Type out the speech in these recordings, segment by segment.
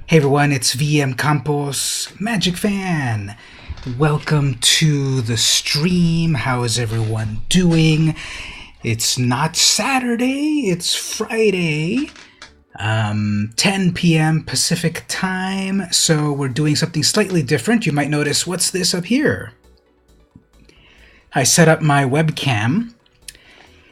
Hey everyone, it's VM Campos, Magic Fan. Welcome to the stream. How is everyone doing? It's not Saturday, it's Friday, 10 p.m. Pacific time, so we're doing something slightly different. You might notice, what's this up here? I set up my webcam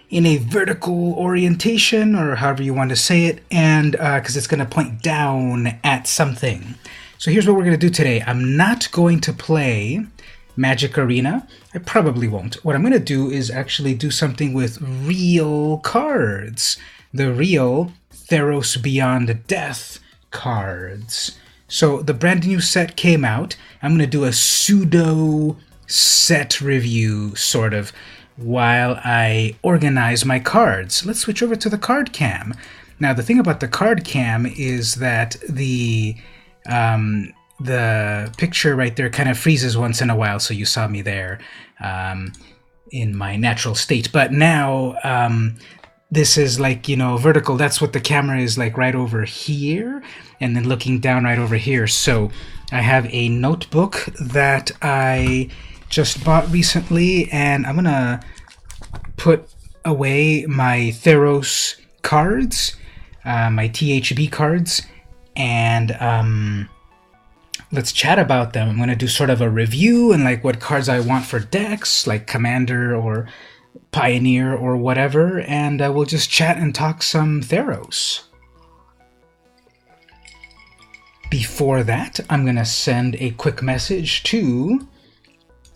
in a vertical orientation, or however you want to say it, and because it's going to point down at something. So here's what we're going to do today. I'm not going to play Magic Arena. I probably won't. What I'm going to do is actually do something with real cards. The real Theros Beyond Death cards. So the brand new set came out. I'm going to do a pseudo set review, sort of, while I organize my cards. Let's switch over to the card cam. Now, the thing about the card cam is that the picture right there kind of freezes once in a while, so you saw me there in my natural state. But now this is like, you know, vertical. That's what the camera is like, right over here, and then looking down right over here. So I have a notebook that I just bought recently, and I'm gonna put away my Theros cards, my THB cards, and let's chat about them. I'm gonna do sort of a review and like what cards I want for decks, like Commander or Pioneer or whatever, and we'll just chat and talk some Theros. Before that, I'm gonna send a quick message to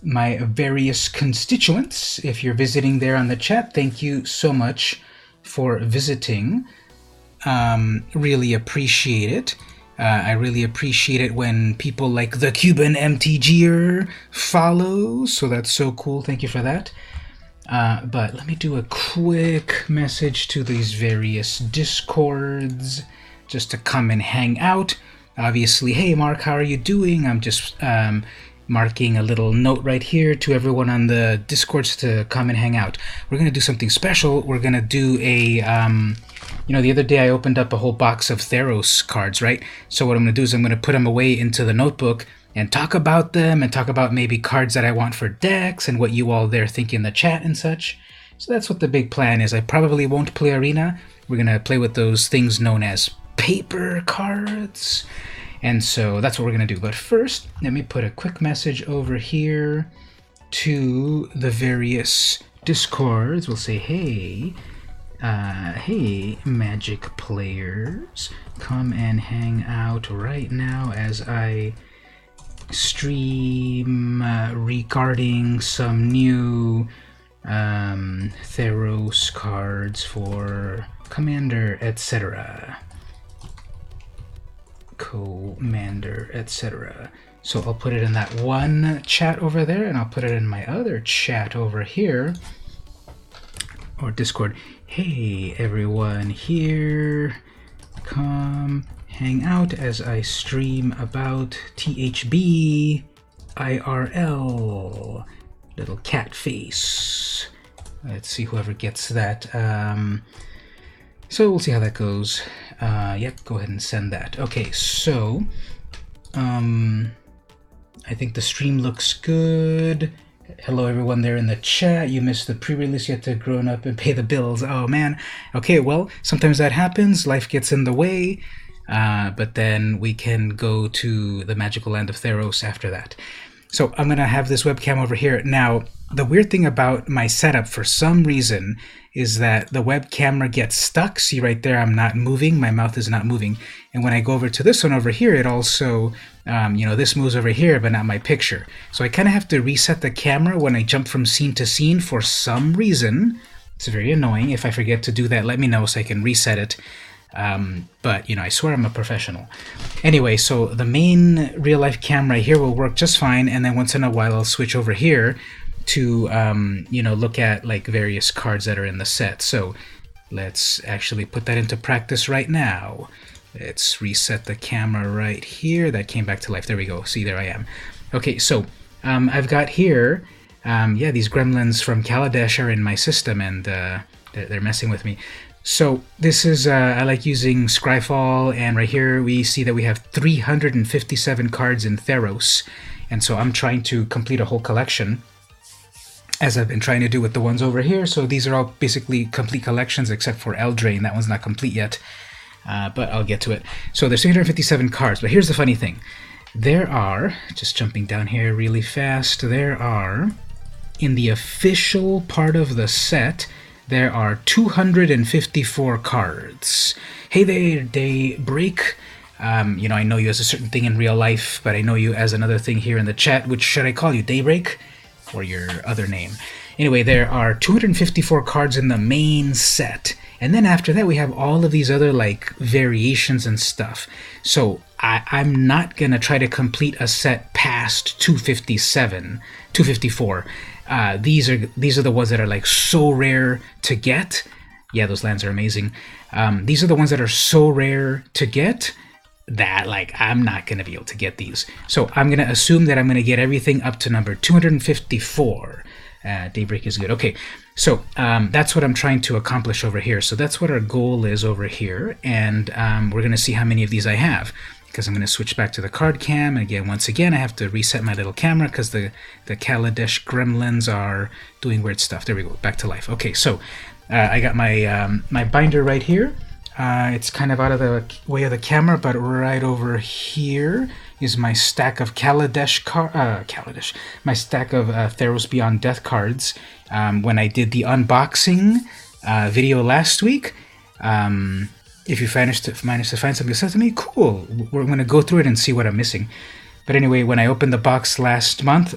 my various constituents. If you're visiting there on the chat, thank you so much for visiting. Really appreciate it. I really appreciate it when people like the Cuban MTGer follow, so that's so cool. Thank you for that. But let me do a quick message to these various Discords just to come and hang out. Obviously, hey Mark, how are you doing? I'm just marking a little note right here to everyone on the Discords to come and hang out. We're going to do something special. We're going to do a, you know, the other day I opened up a whole box of Theros cards, right? So what I'm going to do is I'm going to put them away into the notebook and talk about them and talk about maybe cards that I want for decks and what you all there think in the chat and such. So that's what the big plan is. I probably won't play Arena. We're going to play with those things known as paper cards. And so that's what we're going to do. But first, let me put a quick message over here to the various Discords. We'll say, hey, hey, Magic players, come and hang out right now as I stream regarding some new Theros cards for Commander, etc. Commander, etc. So I'll put it in that one chat over there, and I'll put it in my other chat over here, or Discord. Hey everyone here, come hang out as I stream about THB IRL. Little cat face. Let's see whoever gets that. So we'll see how that goes. Yep, go ahead and send that. Okay, so I think the stream looks good. Hello everyone there in the chat. You missed the pre-release. You have to grown up and pay the bills. Oh man. Okay, well, sometimes that happens. Life gets in the way. But then we can go to the magical land of Theros after that. So I'm going to have this webcam over here. Now, the weird thing about my setup, for some reason, is that the web camera gets stuck. See right there, I'm not moving. My mouth is not moving. And when I go over to this one over here, it also, you know, this moves over here, but not my picture. So I kind of have to reset the camera when I jump from scene to scene for some reason. It's very annoying. If I forget to do that, let me know so I can reset it. But, you know, I swear I'm a professional. Anyway, so the main real-life camera here will work just fine, and then once in a while I'll switch over here to, you know, look at, like, various cards that are in the set. So let's actually put that into practice right now. Let's reset the camera right here. That came back to life. There we go. See, there I am. Okay, so I've got here, yeah, these gremlins from Kaladesh are in my system, and they're messing with me. So this is, I like using Scryfall, and right here we see that we have 357 cards in Theros. And so I'm trying to complete a whole collection, as I've been trying to do with the ones over here. So these are all basically complete collections except for Eldraine. That one's not complete yet, but I'll get to it. So there's 357 cards, but here's the funny thing. There are, just jumping down here really fast, there are, in the official part of the set, there are 254 cards. Hey there, Daybreak. You know, I know you as a certain thing in real life, but I know you as another thing here in the chat. Which should I call you, Daybreak? Or your other name? Anyway, there are 254 cards in the main set. And then after that, we have all of these other, like, variations and stuff. So I'm not going to try to complete a set past 254. These are the ones that are, like, so rare to get. Yeah, those lands are amazing. These are the ones that are so rare to get that, like, I'm not going to be able to get these. So I'm going to assume that I'm going to get everything up to number 254. Daybreak is good. Okay, so that's what I'm trying to accomplish over here. So that's what our goal is over here, and we're going to see how many of these I have, because I'm going to switch back to the card cam. And again, once again, I have to reset my little camera because the Kaladesh gremlins are doing weird stuff. There we go, back to life. Okay, so I got my my binder right here. It's kind of out of the way of the camera, but right over here is my stack of my stack of Theros Beyond Death cards. When I did the unboxing video last week, if you managed to find something you sent to me, cool. We're going to go through it and see what I'm missing. But anyway, when I opened the box last month,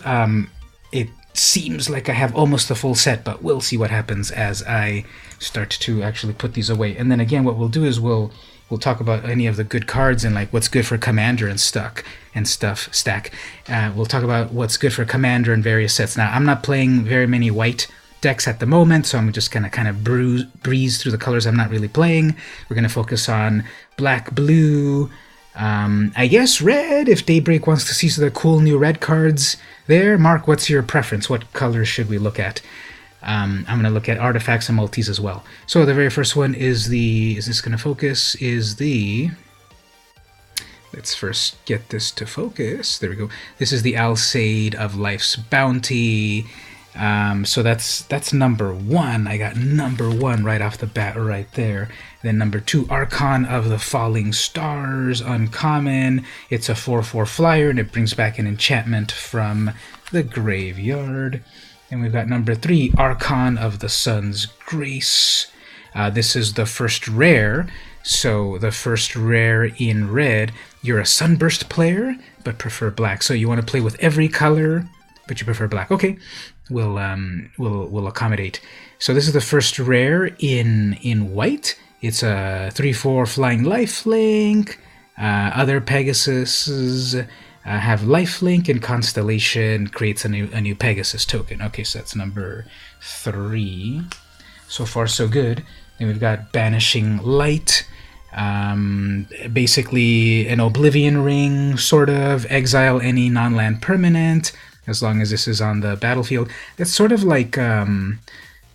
it seems like I have almost the full set, but we'll see what happens as I start to actually put these away. And then again, what we'll do is we'll talk about any of the good cards and like what's good for Commander and stack. We'll talk about what's good for Commander and various sets. Now, I'm not playing very many white decks at the moment, so I'm just gonna kind of breeze through the colors I'm not really playing. We're gonna focus on black, blue, I guess red, if Daybreak wants to see some of the cool new red cards there. Mark, what's your preference? What colors should we look at? I'm going to look at artifacts and multis as well. So the very first one is is this going to focus? Let's first get this to focus. There we go. This is the Alseid of Life's Bounty. So that's number one. I got number one right off the bat right there. Then number two, Archon of the Falling Stars, uncommon. It's a 4/4 flyer, and it brings back an enchantment from the graveyard. And we've got number three, Archon of the Sun's Grace. This is the first rare. So the first rare in red, you're a Sunburst player, but prefer black. So you want to play with every color, but you prefer black. Okay, we'll accommodate. So this is the first rare in white. It's a 3/4 flying lifelink. Other Pegasuses have lifelink, and Constellation creates a new Pegasus token. Okay, so that's number three. So far, so good. Then we've got Banishing Light. Basically an Oblivion Ring, sort of. Exile any non-land permanent, as long as this is on the battlefield. It's sort of like,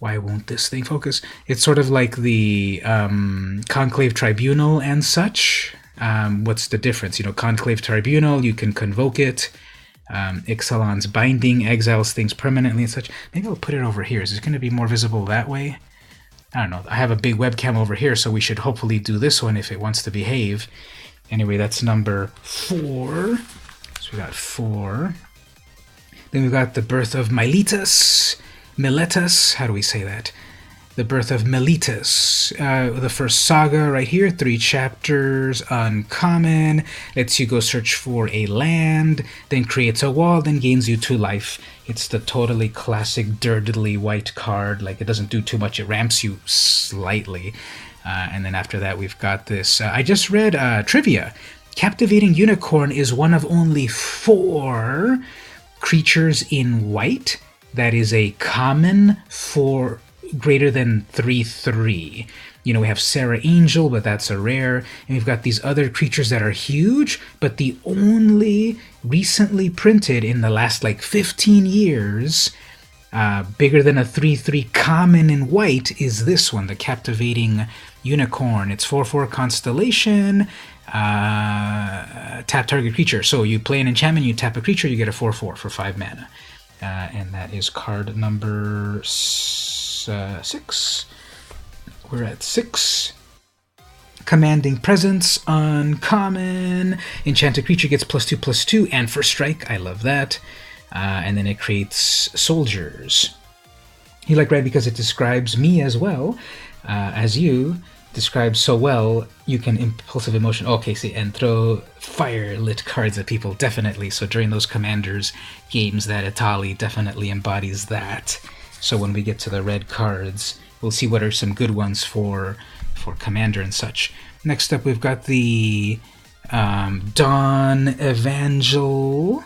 why won't this thing focus? It's sort of like the Conclave Tribunal and such. What's the difference? You know, Conclave Tribunal, you can convoke it. Ixalan's Binding exiles things permanently and such. Maybe I'll put it over here. Is it going to be more visible that way? I don't know. I have a big webcam over here, so we should hopefully do this one if it wants to behave. Anyway, that's number 4. So we got 4. Then we've got the birth of Miletus. How do we say that? The birth of Miletus. The first saga right here, 3 chapters, uncommon. Lets you go search for a land, then creates a wall, then gains you 2 life. It's the totally classic dirtily white card. Like, it doesn't do too much. It ramps you slightly. And then after that, we've got this. I just read trivia. Captivating Unicorn is one of only 4 creatures in white that is a common for greater than 3/3. You know, we have Sarah Angel, but that's a rare. And we've got these other creatures that are huge, but the only recently printed in the last like 15 years Bigger than a 3/3 common in white is this one, the Captivating Unicorn. It's 4/4 Constellation, tap target creature. So you play an enchantment, you tap a creature, you get a 4/4 for 5 mana. And that is card number 6. We're at 6. Commanding Presence, uncommon. Enchanted creature gets +2/+2 and first strike. I love that. And then it creates soldiers. You like red because it describes me as well as you. Describes so well, you can impulsive emotion. Okay, see, and throw fire-lit cards at people, definitely. So during those Commanders games, that Itali definitely embodies that. So when we get to the red cards, we'll see what are some good ones for Commander and such. Next up, we've got the Dawn Evangel.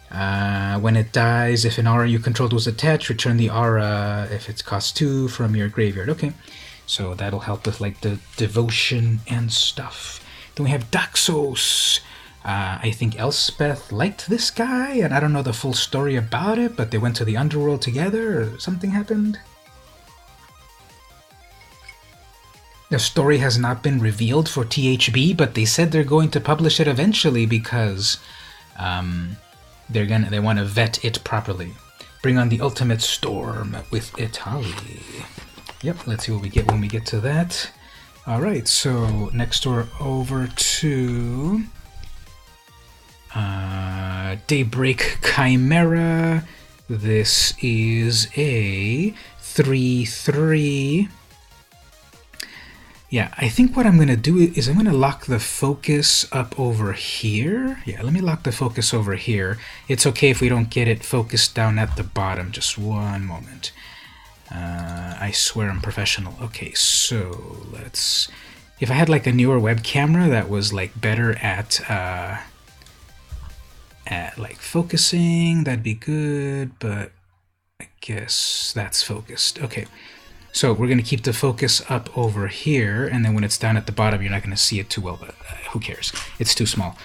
When it dies, if an aura you controlled was attached, return the aura if it costs 2 from your graveyard. Okay, so that'll help with like the devotion and stuff. Then we have Daxos. I think Elspeth liked this guy, and I don't know the full story about it, but they went to the underworld together, or something happened. The story has not been revealed for THB, but they said they're going to publish it eventually because they want to vet it properly. Bring on the ultimate storm with Itali. Yep, let's see what we get when we get to that. All right, so next we're over to Daybreak Chimera. This is a 3/3. Yeah, I think what I'm going to do is I'm going to lock the focus up over here. Yeah, let me lock the focus over here. It's okay if we don't get it focused down at the bottom. Just one moment. I swear I'm professional. Okay, so let's... If I had like a newer web camera that was like better at like focusing, that'd be good, but I guess that's focused. Okay. So we're going to keep the focus up over here, and then when it's down at the bottom, you're not going to see it too well, but who cares? It's too small.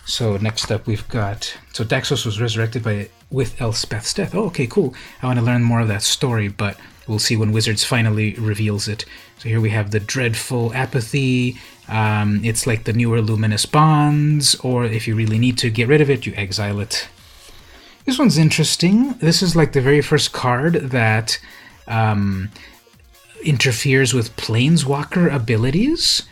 So next up, we've got... So Daxos was resurrected with Elspeth's death. Oh, okay, cool. I want to learn more of that story, but we'll see when Wizards finally reveals it. So here we have the Dreadful Apathy. It's like the newer Luminous Bonds, or if you really need to get rid of it, you exile it. This one's interesting. This is like the very first card that... interferes with Planeswalker abilities.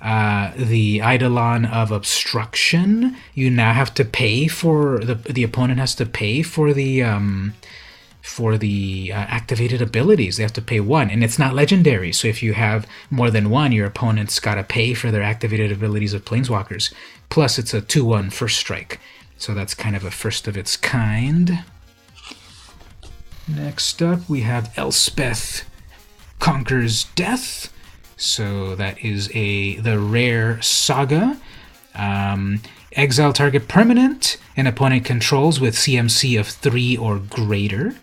The Eidolon of Obstruction. You now have to pay for the opponent has to pay for the activated abilities. They have to pay 1, and it's not legendary. So if you have more than 1, your opponent's got to pay for their activated abilities of Planeswalkers. Plus, it's a 2/1 first strike. So that's kind of a first of its kind. Next up, we have Elspeth Conquers Death. So that is the rare saga. Exile target permanent an opponent controls with CMC of 3 or greater.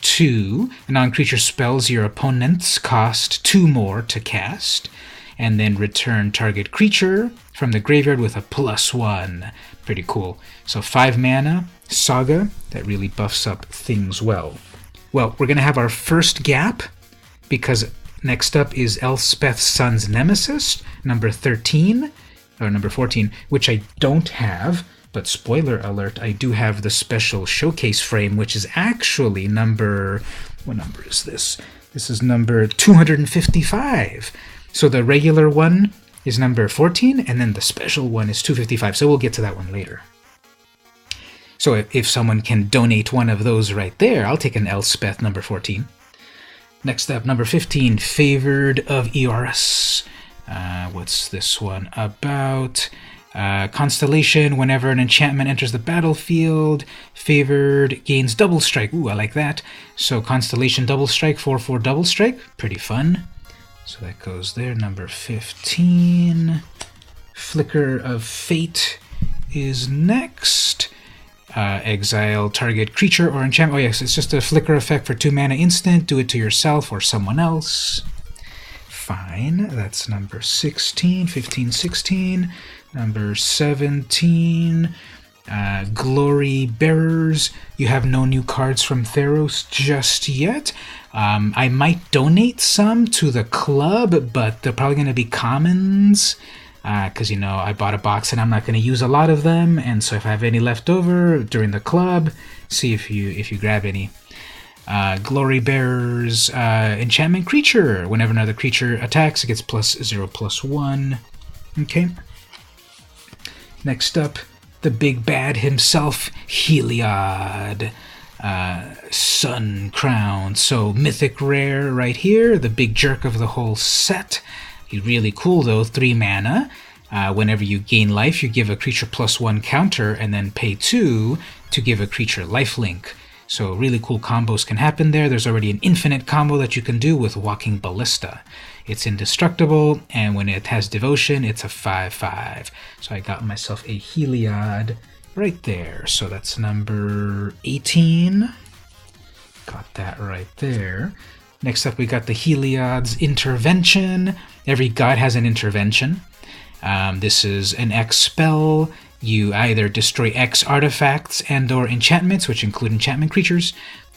2. Non-creature spells your opponents cost 2 more to cast. And then return target creature from the graveyard with a +1. Pretty cool. So 5 mana, saga, that really buffs up things well. Well, we're going to have our first gap, because next up is Elspeth's Son's Nemesis, number 13, or number 14, which I don't have, but spoiler alert, I do have the special showcase frame, which is actually number... What number is this? This is number 255. So the regular one is number 14, and then the special one is 255, so we'll get to that one later. So if someone can donate one of those right there, I'll take an Elspeth number 14. Next up, number 15, Favored of Eoris. What's this one about? Constellation, whenever an enchantment enters the battlefield, Favored gains double strike. Ooh, I like that. So Constellation double strike, 4/4 double strike. Pretty fun. So that goes there, number 15. Flicker of Fate is next. Exile target creature or enchantment. Oh yes, it's just a flicker effect for 2 mana instant. Do it to yourself or someone else. Fine, that's number 16, 15, 16. Number 17. Glory Bearers, you have no new cards from Theros just yet. I might donate some to the club, but they're probably going to be commons, because, you know, I bought a box and I'm not going to use a lot of them, and so if I have any left over during the club, see if you grab any. Glory Bearers, enchantment creature. Whenever another creature attacks, it gets +0/+1. Okay. Next up, the big bad himself, Heliod. Sun Crown. So mythic rare right here, the big jerk of the whole set. He's really cool though, 3 mana. Whenever you gain life, you give a creature +1 counter and then pay 2 to give a creature lifelink. So really cool combos can happen there. There's already an infinite combo that you can do with Walking Ballista. It's indestructible, and when it has devotion, it's a 5/5. So I got myself a Heliod right there. So that's number 18. Got that right there. Next up, we got the Heliod's Intervention. Every god has an intervention. This is an X spell. You either destroy X artifacts and/or enchantments, which include enchantment creatures,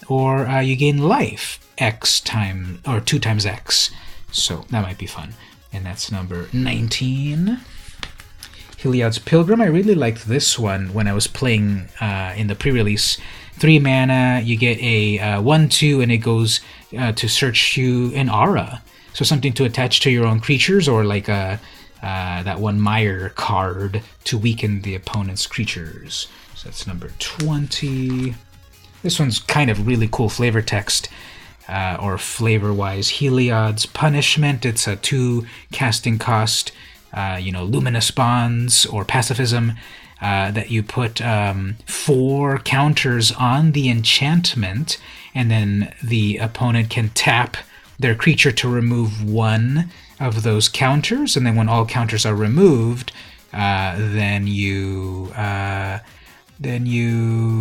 or you gain life X time or 2 times X. So that might be fun. And that's number 19. Heliod's Pilgrim. I really liked this one when I was playing in the pre-release. 3 mana, you get a 1/2, and it goes to search you an aura. So something to attach to your own creatures, or like that one Mire card to weaken the opponent's creatures. So that's number 20. This one's kind of really cool flavor text, or flavor-wise. Heliod's Punishment. It's a 2 casting cost, Luminous Bonds or Pacifism, that you put 4 counters on the enchantment, and then the opponent can tap their creature to remove 1 of those counters, and then when all counters are removed, then you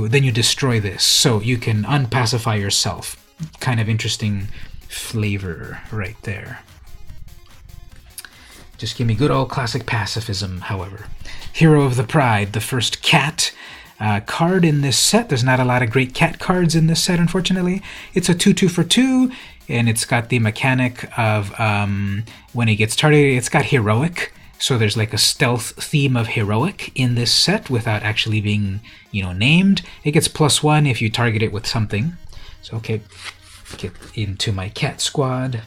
destroy this. So you can unpacify yourself. Kind of interesting flavor right there. Just give me good old classic pacifism, however. Hero of the Pride, the first cat card in this set. There's not a lot of great cat cards in this set, unfortunately. It's a 2/2 for 2, and it's got the mechanic of when it gets targeted, it's got heroic. So there's like a stealth theme of heroic in this set without actually being, named. It gets +1 if you target it with something. So, okay, get into my cat squad.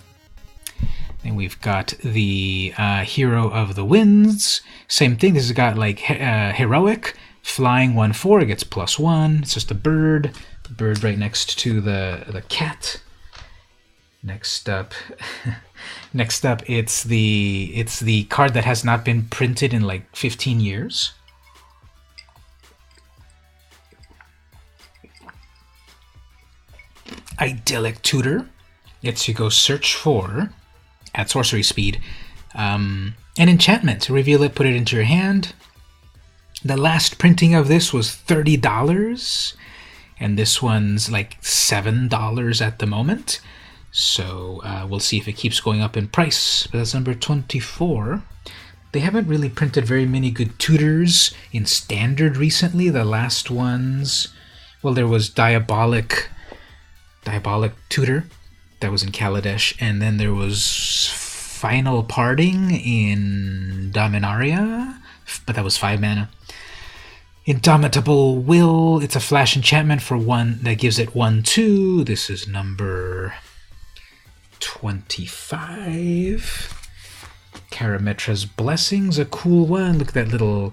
And we've got the Hero of the Winds. Same thing. This has got like heroic, flying 1/4. It gets +1. It's just a bird. The bird right next to the cat. Next up, it's the card that has not been printed in like 15 years. Idyllic Tutor. It's you go search for, at sorcery speed, an enchantment. Reveal it, put it into your hand. The last printing of this was $30, and this one's like $7 at the moment. So we'll see if it keeps going up in price. But that's number 24. They haven't really printed very many good tutors in Standard recently. The last ones, well, there was Diabolic Tutor that was in Kaladesh, and then there was Final Parting in Dominaria, but that was 5 mana. Indomitable Will, it's a flash enchantment for 1 that gives it 1/2. This is number 25. Karametra's Blessings, a cool one. Look at that little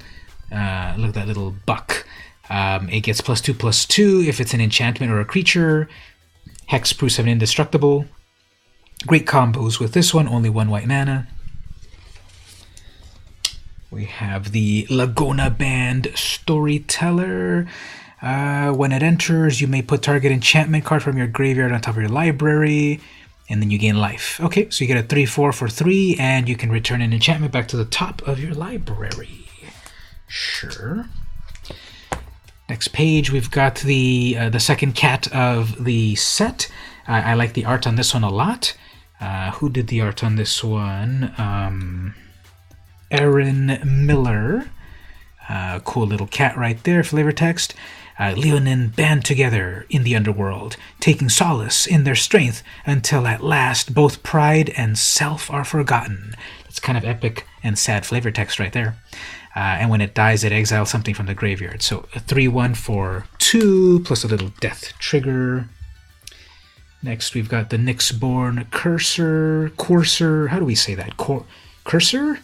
buck. It gets +2/+2 if it's an enchantment or a creature. Hexproof and indestructible. Great combos with this one, only 1 white mana. We have the Laguna Band Storyteller. When it enters, you may put target enchantment card from your graveyard on top of your library, and then you gain life. Okay, so you get a 3/4 for 3, and you can return an enchantment back to the top of your library. Sure. Next page, we've got the second cat of the set. I like the art on this one a lot. Who did the art on this one? Aaron Miller. Cool little cat right there, flavor text. Leonin band together in the underworld, taking solace in their strength until at last both pride and self are forgotten. It's kind of epic and sad flavor text right there. And when it dies, it exiles something from the graveyard. So a 3/1 for 2, plus a little death trigger. Next, we've got the Nyxborn Courser. How do we say that? Cursor?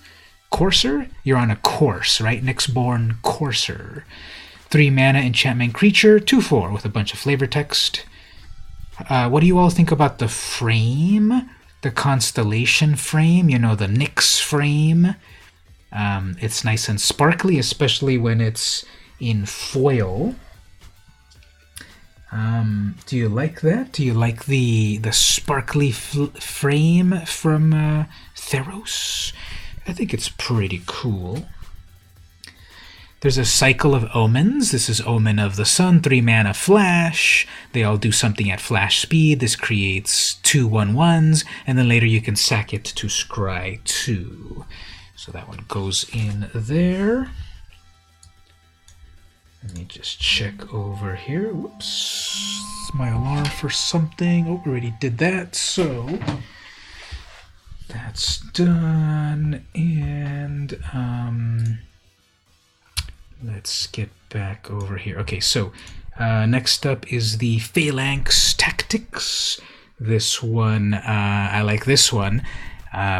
Courser? You're on a course, right? Nyxborn Courser. 3 mana enchantment creature, 2/4 with a bunch of flavor text. What do you all think about the frame? The constellation frame, you know, the Nyx frame. It's nice and sparkly, especially when it's in foil. Do you like that? Do you like the sparkly frame from Theros? I think it's pretty cool. There's a cycle of omens. This is Omen of the Sun, 3 mana flash. They all do something at flash speed. This creates 2 1/1s, and then later you can sack it to scry 2. So that one goes in there. Let me just check over here. Whoops. My alarm for something. Oh, already did that. So that's done. And let's get back over here. Okay, so next up is the Phalanx Tactics. This one, I like this one.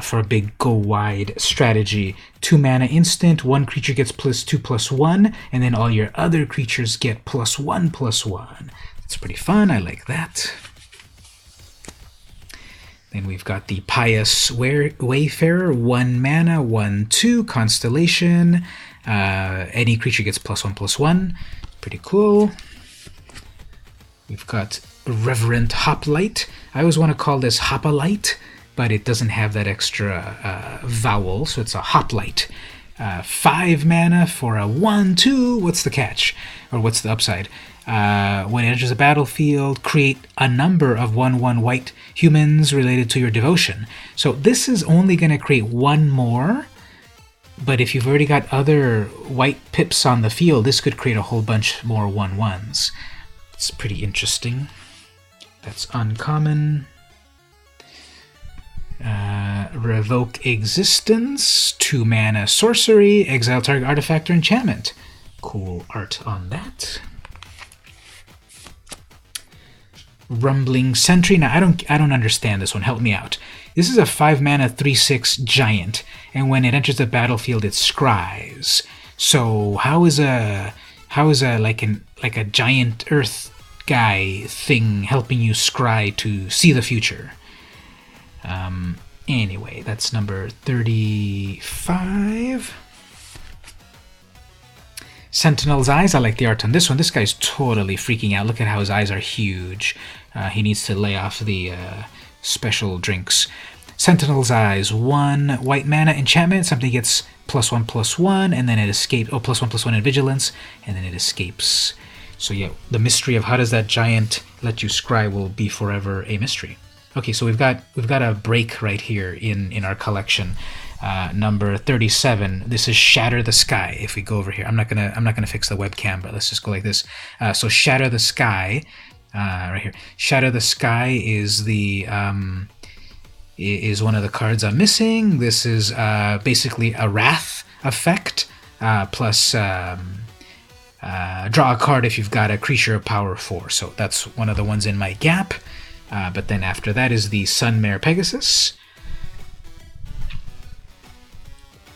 For a big go-wide strategy. 2 mana instant, 1 creature gets +2/+1, and then all your other creatures get +1/+1. That's pretty fun, I like that. Then we've got the Pious Wayfarer, 1 mana, 1/2, Constellation. Any creature gets +1/+1. Pretty cool. We've got Reverent Hoplite. I always want to call this Hopalite, but it doesn't have that extra vowel, so it's a Hoplite. 5 mana for a 1/2. What's the catch? Or what's the upside? When it enters the battlefield, create a number of 1/1 white humans related to your devotion. So this is only going to create 1 more, but if you've already got other white pips on the field, this could create a whole bunch more 1/1s. It's pretty interesting. That's uncommon. Revoke Existence, 2 mana sorcery, exile target artifact or enchantment. Cool art on that. Rumbling Sentry. Now I don't understand this one. Help me out. This is a 5 mana 3/6 giant, and when it enters the battlefield, it scries. So how is a like a giant earth guy thing helping you scry to see the future? Anyway, that's number 35. Sentinel's Eyes. I like the art on this one. This guy's totally freaking out. Look at how his eyes are huge. He needs to lay off the special drinks. Sentinel's Eyes. 1 white mana enchantment. Something gets +1/+1, and then it escapes. Oh, +1/+1 in vigilance, and then it escapes. So yeah, the mystery of how does that giant let you scry will be forever a mystery. Okay, so we've got a break right here in our collection. Number 37. This is Shatter the Sky. If we go over here, I'm not gonna fix the webcam, but let's just go like this. So Shatter the Sky, right here. Shatter the Sky is is one of the cards I'm missing. This is basically a Wrath effect plus draw a card if you've got a creature of power 4. So that's one of the ones in my gap. But then after that is the Sunmare Pegasus.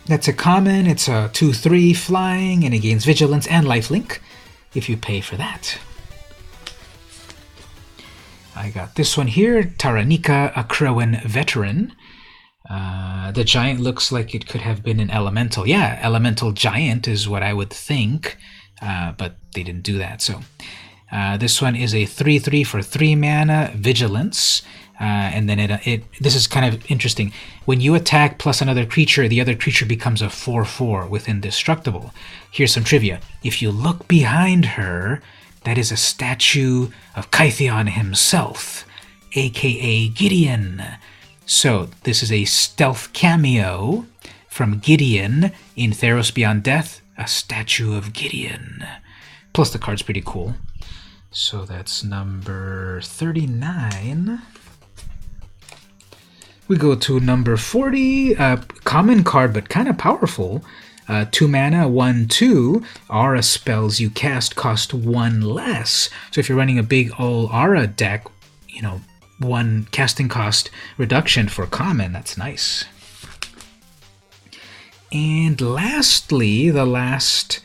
That's a common. It's a 2/3 flying, and it gains vigilance and lifelink if you pay for that. I got this one here, Taranika, a Crowan Veteran. The giant looks like it could have been an elemental. Yeah, elemental giant is what I would think, but they didn't do that. So this one is a 3/3 for 3 mana, vigilance. And then this is kind of interesting. When you attack plus another creature, the other creature becomes a 4/4 with indestructible. Here's some trivia. If you look behind her, that is a statue of Kytheon himself, aka Gideon. So this is a stealth cameo from Gideon in Theros Beyond Death, a statue of Gideon. Plus the card's pretty cool. So that's number 39. We go to number 40, common card but kind of powerful. 2 mana, 1/2. Aura spells you cast cost 1 less. So if you're running a big all aura deck, 1 casting cost reduction for common, that's nice. And lastly, the last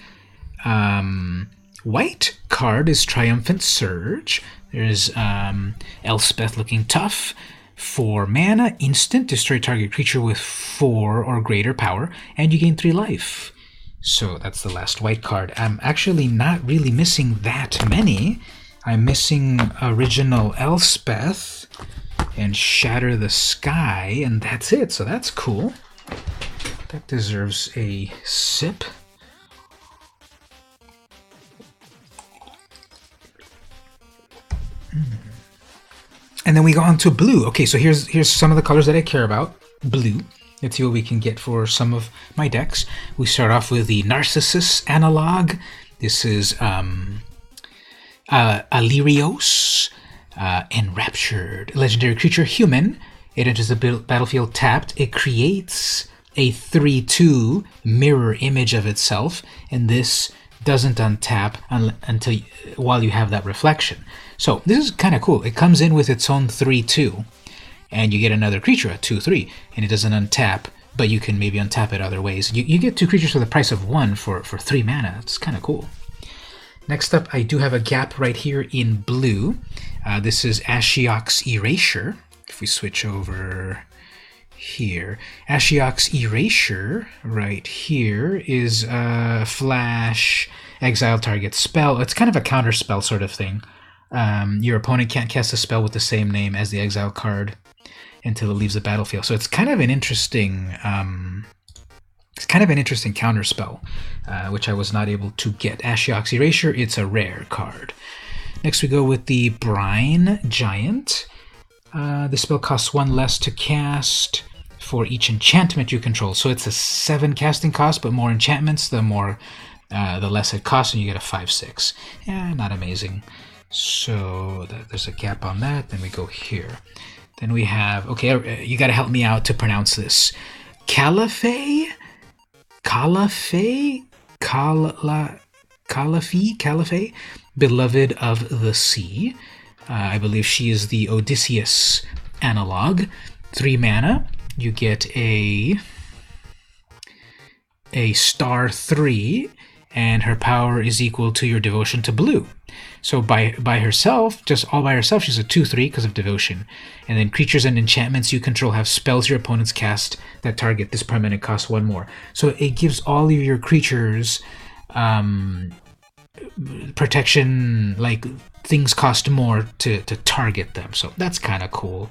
white card is Triumphant Surge. There's Elspeth looking tough. 4 mana, instant, destroy target creature with 4 or greater power, and you gain 3 life. So that's the last white card. I'm actually not really missing that many. I'm missing original Elspeth and Shatter the Sky, and that's it. So that's cool. That deserves a sip. And then we go on to blue. Okay, so here's some of the colors that I care about. Blue. Let's see what we can get for some of my decks. We start off with the Narcissus analog. This is Alirios, Enraptured. Legendary creature, human. It enters the battlefield tapped. It creates a 3/2 mirror image of itself, and this doesn't untap until while you have that reflection. So this is kind of cool. It comes in with its own 3/2, and you get another creature at 2/3, and it doesn't untap, but you can maybe untap it other ways. You get 2 creatures for the price of 1 for 3 mana. It's kind of cool. Next up, I do have a gap right here in blue. This is Ashiok's Erasure. If we switch over here, Ashiok's Erasure right here is flash, exile target spell. It's kind of a counter spell sort of thing. Your opponent can't cast a spell with the same name as the exile card until it leaves the battlefield. So it's kind of an interesting counter spell, which I was not able to get. Ashiok's Erasure, it's a rare card. Next we go with the Brine Giant. The spell costs 1 less to cast for each enchantment you control. So it's a 7 casting cost, but more enchantments, the less it costs, and you get a 5/6. Yeah, not amazing. So there's a gap on that. Then we go here. Then we have, okay, you got to help me out to pronounce this. Caliphate, beloved of the sea. I believe she is the Odysseus analog. 3 mana. You get a star 3, and her power is equal to your devotion to blue. So by herself, just all by herself, she's a 2/3 because of devotion. And then creatures and enchantments you control have spells your opponents cast that target this permanent cost 1 more. So it gives all of your creatures protection, like things cost more to target them. So that's kind of cool.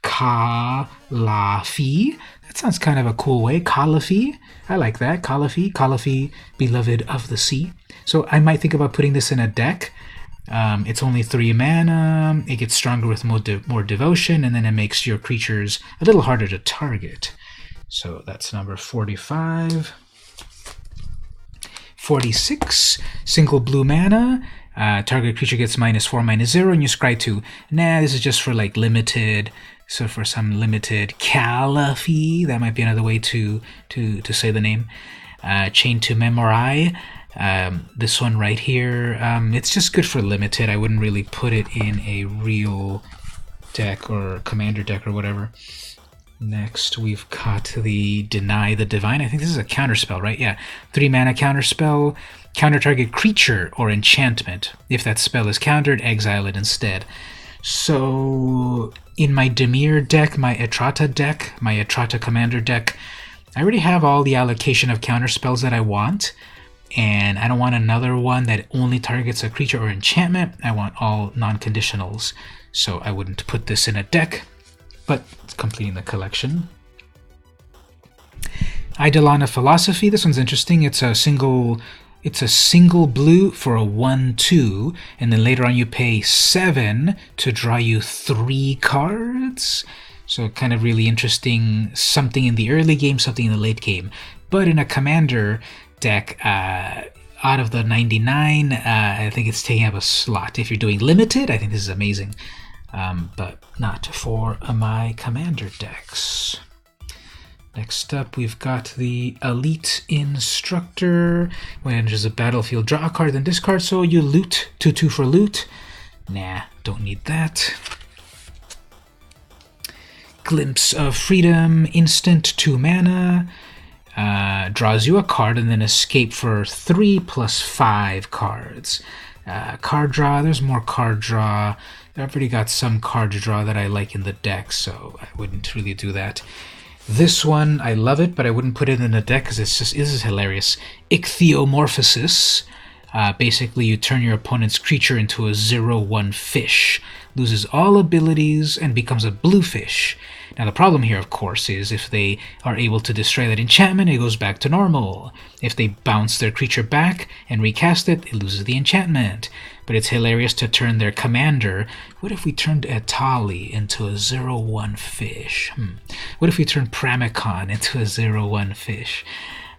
Calafi. That sounds kind of a cool way. Calafi. I like that. Calafi, beloved of the sea. So I might think about putting this in a deck. It's only 3 mana. It gets stronger with more devotion, and then it makes your creatures a little harder to target. So that's number 45. 46, single blue mana. Target creature gets -4/-0, and you scry 2. Nah, this is just for like limited. So for some limited Calafi, that might be another way to say the name. Chain to Memory. This one right here, it's just good for limited. I wouldn't really put it in a real deck or commander deck or whatever. Next, we've got the Deny the Divine. I think this is a counterspell, right? Yeah. 3 mana counterspell. Counter target creature or enchantment. If that spell is countered, exile it instead. So in my Dimir deck, my Etrata commander deck, I already have all the allocation of counterspells that I want. And I don't want another one that only targets a creature or enchantment. I want all non-conditionals. So I wouldn't put this in a deck, but it's completing the collection. Eidolon of Philosophy. This one's interesting. It's a single blue for a 1/2, and then later on you pay 7 to draw you 3 cards. So kind of really interesting, something in the early game, something in the late game. But in a commander, deck. Out of the 99, I think it's taking up a slot. If you're doing limited, I think this is amazing. But not for my commander decks. Next up, we've got the Elite Instructor. When it enters the battlefield, draw a card, then discard. So you loot, 2/2 for loot. Nah, don't need that. Glimpse of Freedom, instant, 2 mana. Draws you a card and then escape for 3 + 5 cards. Card draw, there's more card draw. I've already got some card draw that I like in the deck, so I wouldn't really do that. This one, I love it, but I wouldn't put it in the deck because this is hilarious. Ichthyomorphosis. Basically, you turn your opponent's creature into a 0/1 fish, loses all abilities, and becomes a blue fish. Now, the problem here, of course, is if they are able to destroy that enchantment, it goes back to normal. If they bounce their creature back and recast it, it loses the enchantment. But it's hilarious to turn their commander. What if we turned Etali into a 0/1 fish? What if we turned Pramikon into a 0/1 fish?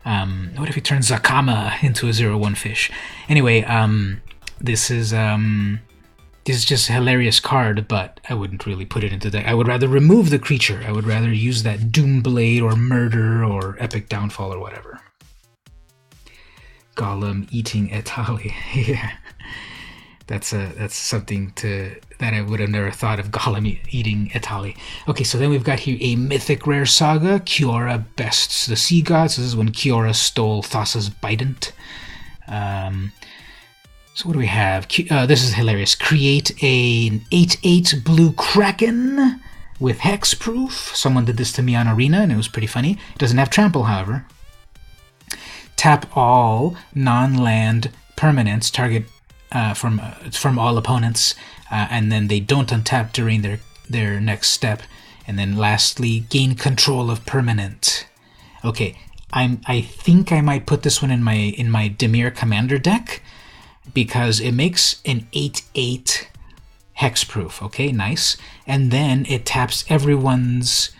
What if we turn Zakama into a 0/1 fish? Anyway, this is just a hilarious card, but I wouldn't really put it into deck. I would rather remove the creature. I would rather use that Doomblade or Murder or Epic Downfall or whatever. Golem eating Etali. Yeah. That's something that I would have never thought of, Golem eating Etali. Okay, so then we've got here a mythic rare saga, Kiora Bests the Sea Gods. This is when Kiora stole Thassa's Bident. So what do we have? This is hilarious. Create an 8/8 blue Kraken with hexproof. Someone did this to me on Arena, and it was pretty funny. It doesn't have trample, however. Tap all non-land permanents target from all opponents, and then they don't untap during their next step. And then lastly, gain control of permanent. Okay, I think I might put this one in my Dimir Commander deck because it makes an 8/8 hexproof. Okay, nice. And then it taps everyone's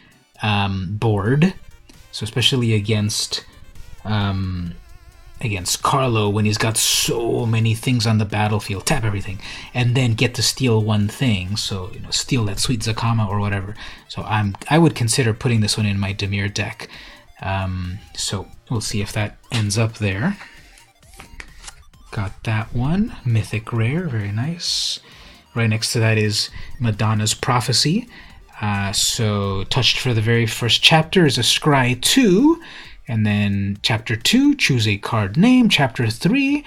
board, so especially against Carlo, when he's got so many things on the battlefield, tap everything, and then get to steal one thing. So, steal that sweet Zakama or whatever. So I would consider putting this one in my Dimir deck. So we'll see if that ends up there. Got that one, mythic rare, very nice. Right next to that is Madonna's Prophecy. So touched for the very first chapter is a Scry 2. And then Chapter 2, choose a card name. Chapter 3,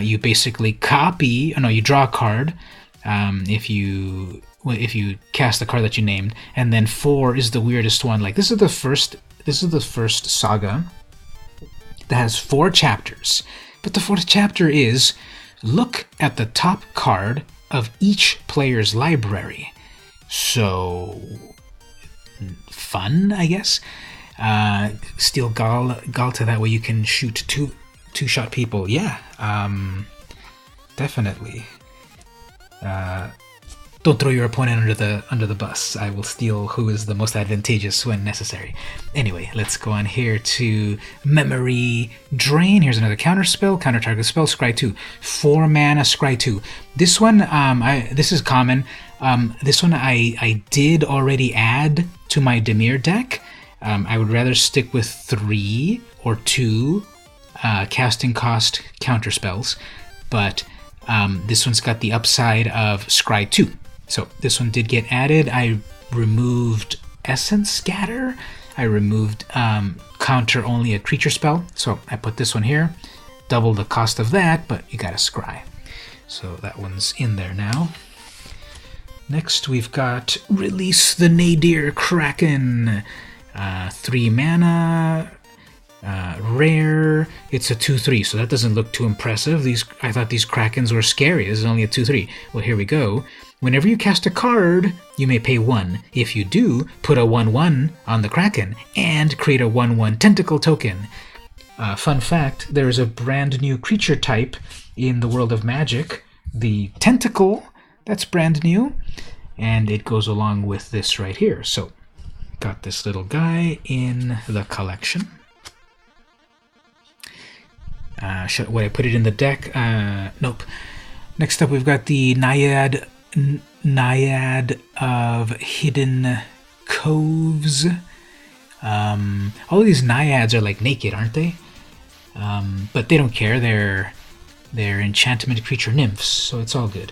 you basically you draw a card if you cast the card that you named. And then 4 is the weirdest one. Like this is the first saga that has 4 chapters. But the 4th chapter is look at the top card of each player's library. So fun, I guess. Steal Galta, that way you can shoot two-shot people. Yeah, definitely. Don't throw your opponent under the bus. I will steal who is the most advantageous when necessary. Anyway, let's go on here to Memory Drain. Here's another counter spell. Counter target spell. Scry 2. 4 mana Scry 2. This one, this is common. This one I did already add to my Dimir deck. I would rather stick with 3 or 2 casting cost counter spells, but this one's got the upside of Scry 2. So this one did get added. I removed Essence Scatter. I removed counter only a creature spell. So I put this one here. Double the cost of that, but you got a Scry. So that one's in there now. Next we've got Release the Nadir Kraken. 3 mana, rare. It's a 2/3, so that doesn't look too impressive. I thought these Krakens were scary. This is only a 2/3. Well, here we go. Whenever you cast a card, you may pay 1. If you do, put a 1/1 on the Kraken and create a 1/1 tentacle token. Fun fact, there is a brand new creature type in the world of Magic, the Tentacle. That's brand new, and it goes along with this right here. So got this little guy in the collection. Would I put it in the deck? Nope. Next up, we've got the Naiad of Hidden Coves. All of these naiads are like naked, aren't they? But they don't care. They're enchantment creature nymphs, so it's all good.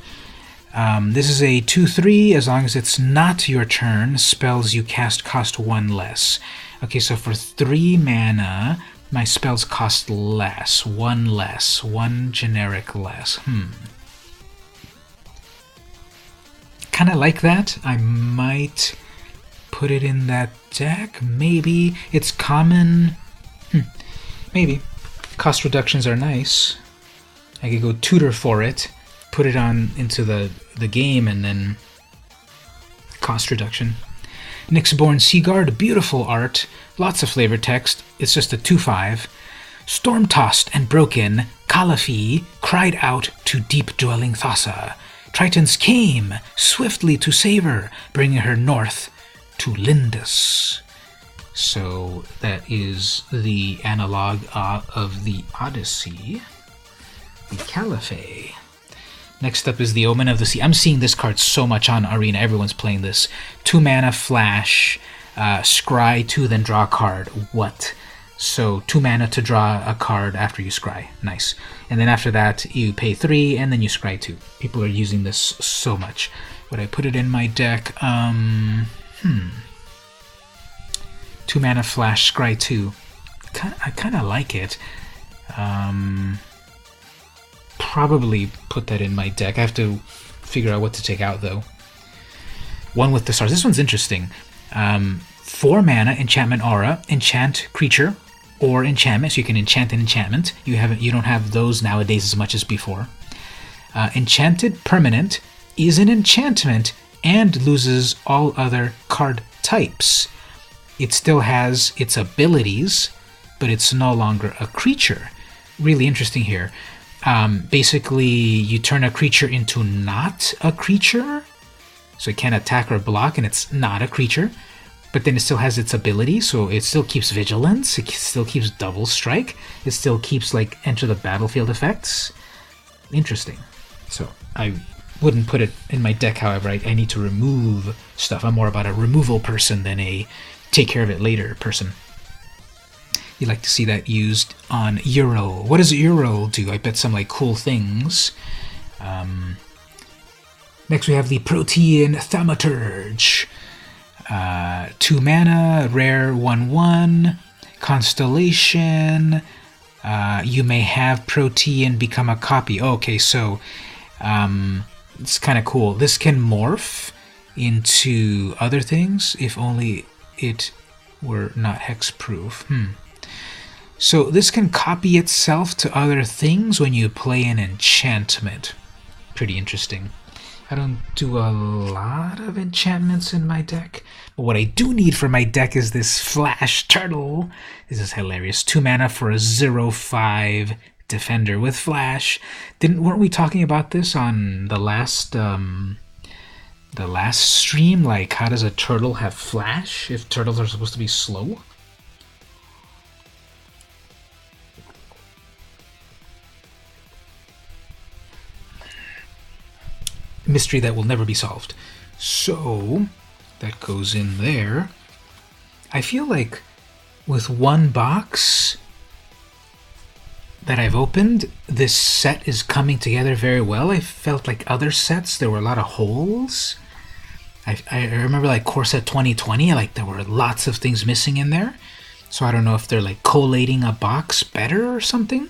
This is a 2/3. As long as it's not your turn, spells you cast cost 1 less. Okay, so for 3 mana, my spells cost less. 1 less. 1 generic less. Kind of like that. I might put it in that deck. Maybe. It's common. Maybe. Cost reductions are nice. I could go tutor for it, put it on into the game, and then cost reduction. Nyxborn Seaguard, beautiful art, lots of flavor text. It's just a 2/5. Storm-tossed and broken, Calafi cried out to deep-dwelling Thassa. Tritons came swiftly to save her, bringing her north to Lindus. So that is the analog of the Odyssey, the Caliphate. Next up is the Omen of the Sea. I'm seeing this card so much on Arena. Everyone's playing this. 2 mana flash, scry 2, then draw a card. What? So 2 mana to draw a card after you scry. Nice. And then after that, you pay 3, and then you scry 2. People are using this so much. Would I put it in my deck? 2 mana flash, scry 2. I kind of like it. Probably put that in my deck. I have to figure out what to take out, though. One with the stars. This one's interesting. 4 mana, enchantment aura, enchant creature or enchantment. So you can enchant an enchantment. You don't have those nowadays as much as before. Enchanted permanent is an enchantment and loses all other card types. It still has its abilities, but it's no longer a creature. Really interesting here. Basically, you turn a creature into not a creature, so it can't attack or block, and it's not a creature, but then it still has its ability, so it still keeps vigilance, it still keeps double strike, it still keeps, like, enter the battlefield effects. Interesting. So, I wouldn't put it in my deck, however. I need to remove stuff. I'm more about a removal person than a take care of it later person. You like to see that used on Euro. What does Euro do? I bet some like cool things. Next we have the Protean Thaumaturge. 2 mana, rare 1/1, Constellation. You may have Protean become a copy. Oh, okay, so it's kind of cool. This can morph into other things if only it were not hexproof. So this can copy itself to other things when you play an enchantment. Pretty interesting. I don't do a lot of enchantments in my deck, but what I do need for my deck is this Flash Turtle. This is hilarious. 2 mana for a 0/5 defender with Flash. Weren't we talking about this on the last stream? Like, how does a turtle have Flash if turtles are supposed to be slow? Mystery that will never be solved. So that goes in there. I feel like with one box that I've opened, this set is coming together very well. I felt like other sets, there were a lot of holes. I remember like Core Set 2020, like there were lots of things missing in there. So I don't know if they're like collating a box better or something,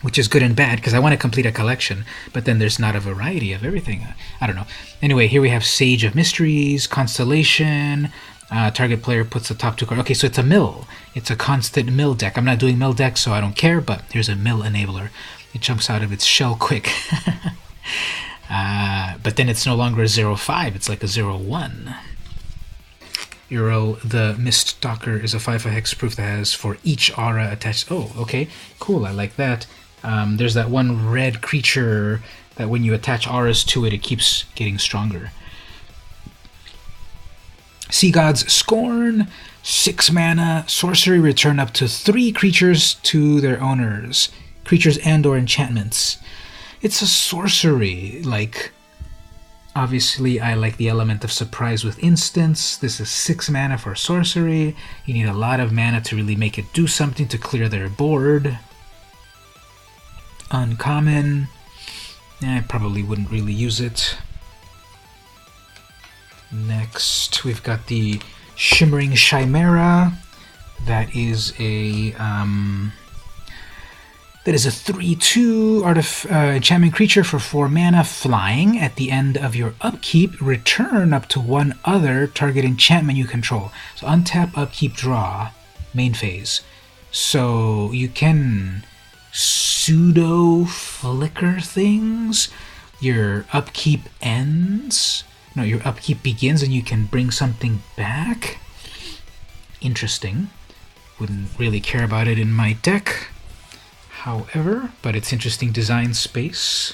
which is good and bad because I want to complete a collection, but then there's not a variety of everything. I don't know. Anyway, here we have Sage of Mysteries, Constellation. Target player puts the top 2 cards. Okay, so it's a mill. It's a constant mill deck. I'm not doing mill deck, so I don't care, but here's a mill enabler. It jumps out of its shell quick. But then it's no longer a 0/5. It's like a 0/1. Euro, the Mist Stalker, is a 5 hexproof that has for each aura attached. Oh, okay, cool. I like that. There's that one red creature that when you attach auras to it, it keeps getting stronger. Sea God's Scorn, 6 mana, sorcery, return up to 3 creatures to their owners. Creatures and or enchantments. It's a sorcery, like, obviously I like the element of surprise with instants. This is 6 mana for sorcery. You need a lot of mana to really make it do something to clear their board. Uncommon. I probably wouldn't really use it. Next, we've got the Shimmering Chimera. That is a 3/2 enchantment creature for 4 mana, flying. At the end of your upkeep, return up to 1 other target enchantment you control. So untap, upkeep, draw, main phase. So you can pseudo flicker things. Your upkeep ends. No, your upkeep begins and you can bring something back. Interesting. Wouldn't really care about it in my deck. However, but it's interesting design space.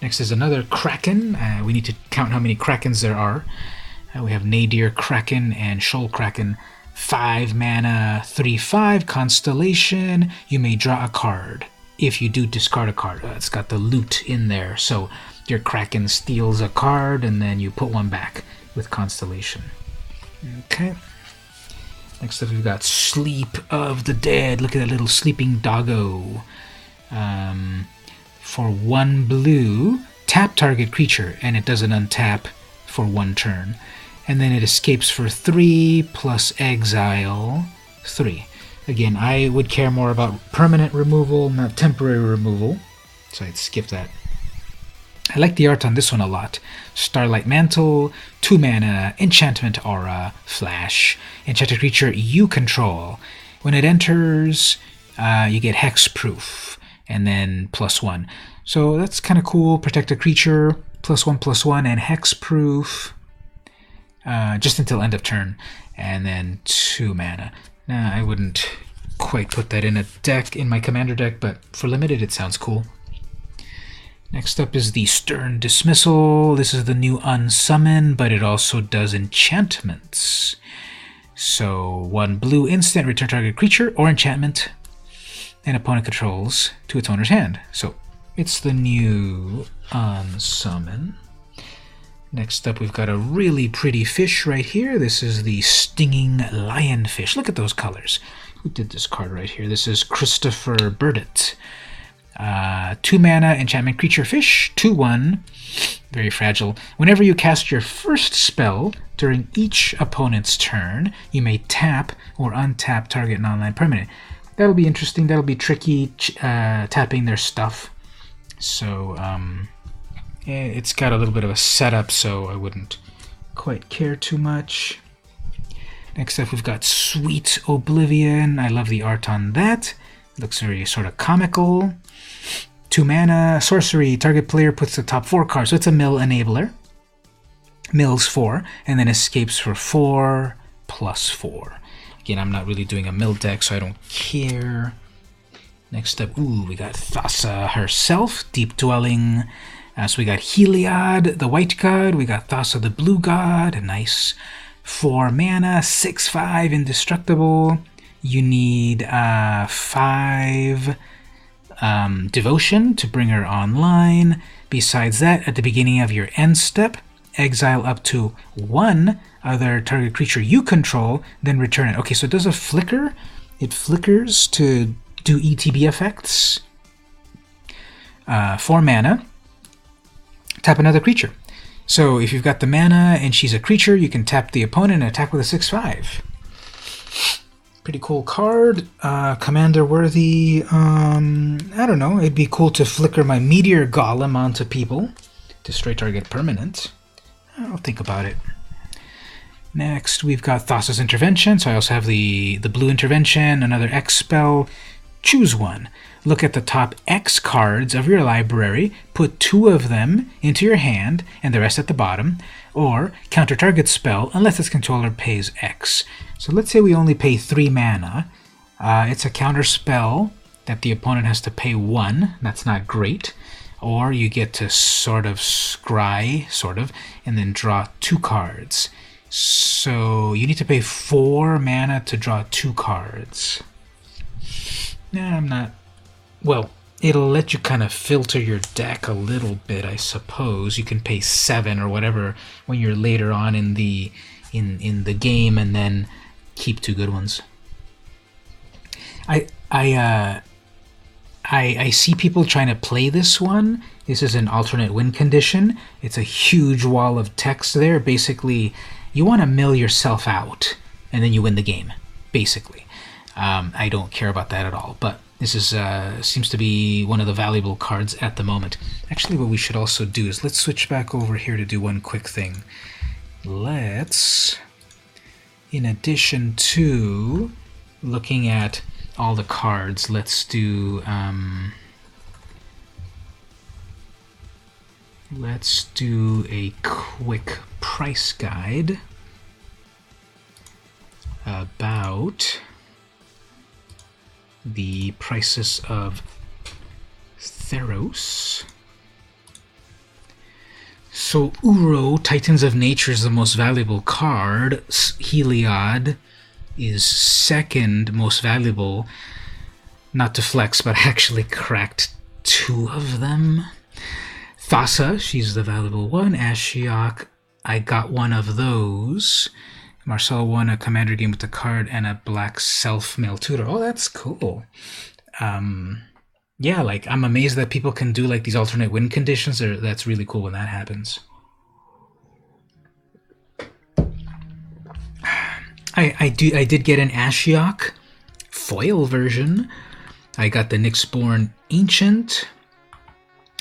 Next is another Kraken. We need to count how many Krakens there are. We have Nadir Kraken and Shoal Kraken. 5 mana, 3/5, Constellation. You may draw a card. If you do, discard a card. It's got the loot in there. So your Kraken steals a card and then you put one back with Constellation. Okay. Next up, we've got Sleep of the Dead. Look at that little sleeping doggo. For 1 blue, tap target creature, and it doesn't untap for 1 turn. And then it escapes for 3 plus exile 3. Again, I would care more about permanent removal, not temporary removal, so I'd skip that. I like the art on this one a lot. Starlight Mantle, 2 mana, Enchantment Aura, Flash. Enchanted creature you control. When it enters, you get Hexproof, and then +1. So that's kind of cool. Protect a creature, +1/+1, and Hexproof, just until end of turn. And then 2 mana. Now, I wouldn't quite put that in a deck, in my commander deck, but for limited it sounds cool. Next up is the Stern Dismissal. This is the new Unsummon, but it also does enchantments. So 1 blue instant, return target creature or enchantment an opponent controls to its owner's hand. So it's the new Unsummon. Next up, we've got a really pretty fish right here. This is the Stinging Lionfish. Look at those colors. Who did this card right here? This is Christopher Burdett. 2 mana, enchantment creature fish, 2/1, very fragile. Whenever you cast your first spell during each opponent's turn, you may tap or untap target non-land permanent. That'll be interesting. That'll be tricky, tapping their stuff. So it's got a little bit of a setup, so I wouldn't quite care too much. Next up, we've got Sweet Oblivion. I love the art on that. Looks very sort of comical. 2 mana, sorcery, target player puts the top 4 cards. So it's a mill enabler. Mills 4, and then escapes for 4 +4. Again, I'm not really doing a mill deck, so I don't care. Next up, we got Thassa herself, Deep Dwelling. So we got Heliod, the white god. We got Thassa, the blue god. Nice. 4 mana, 6/5, indestructible. You need 5 devotion to bring her online. Besides that, at the beginning of your end step, exile up to 1 other target creature you control, then return it. Okay, so it does a flicker. It flickers to do ETB effects. 4 mana. Tap another creature. So if you've got the mana and she's a creature, you can tap the opponent and attack with a 6/5. Pretty cool card. Commander worthy. I don't know. It'd be cool to flicker my Meteor Golem onto people. Destroy target permanent. I'll think about it. Next, we've got Thassa's Intervention. So I also have the blue intervention, another X spell. Choose one. Look at the top X cards of your library, put 2 of them into your hand and the rest at the bottom, or counter target spell unless its controller pays X. So let's say we only pay 3 mana. It's a counter spell that the opponent has to pay 1. That's not great. Or you get to sort of scry, and then draw 2 cards. So you need to pay 4 mana to draw 2 cards. Nah, I'm not... Well, it'll let you kind of filter your deck a little bit, I suppose. You can pay 7 or whatever when you're later on in the game, and then keep 2 good ones. I see people trying to play this one. This is an alternate win condition. It's a huge wall of text there. Basically, you want to mill yourself out, and then you win the game, basically. I don't care about that at all, but this is seems to be one of the valuable cards at the moment. Actually, what we should also do is let's switch back over here to do one quick thing. Let's, in addition to looking at all the cards, let's do a quick price guide about the prices of Theros. So Uro, Titans of Nature, is the most valuable card. Heliod is second most valuable. Not to flex, but I actually cracked 2 of them. Thassa, she's the valuable one. Ashiok, I got 1 of those. Marcel won a commander game with a card and a black self-mail tutor. Oh, that's cool. Yeah, like, I'm amazed that people can do like these alternate win conditions. That's really cool when that happens. I did get an Ashiok foil version. I got the Nyxborn Ancient.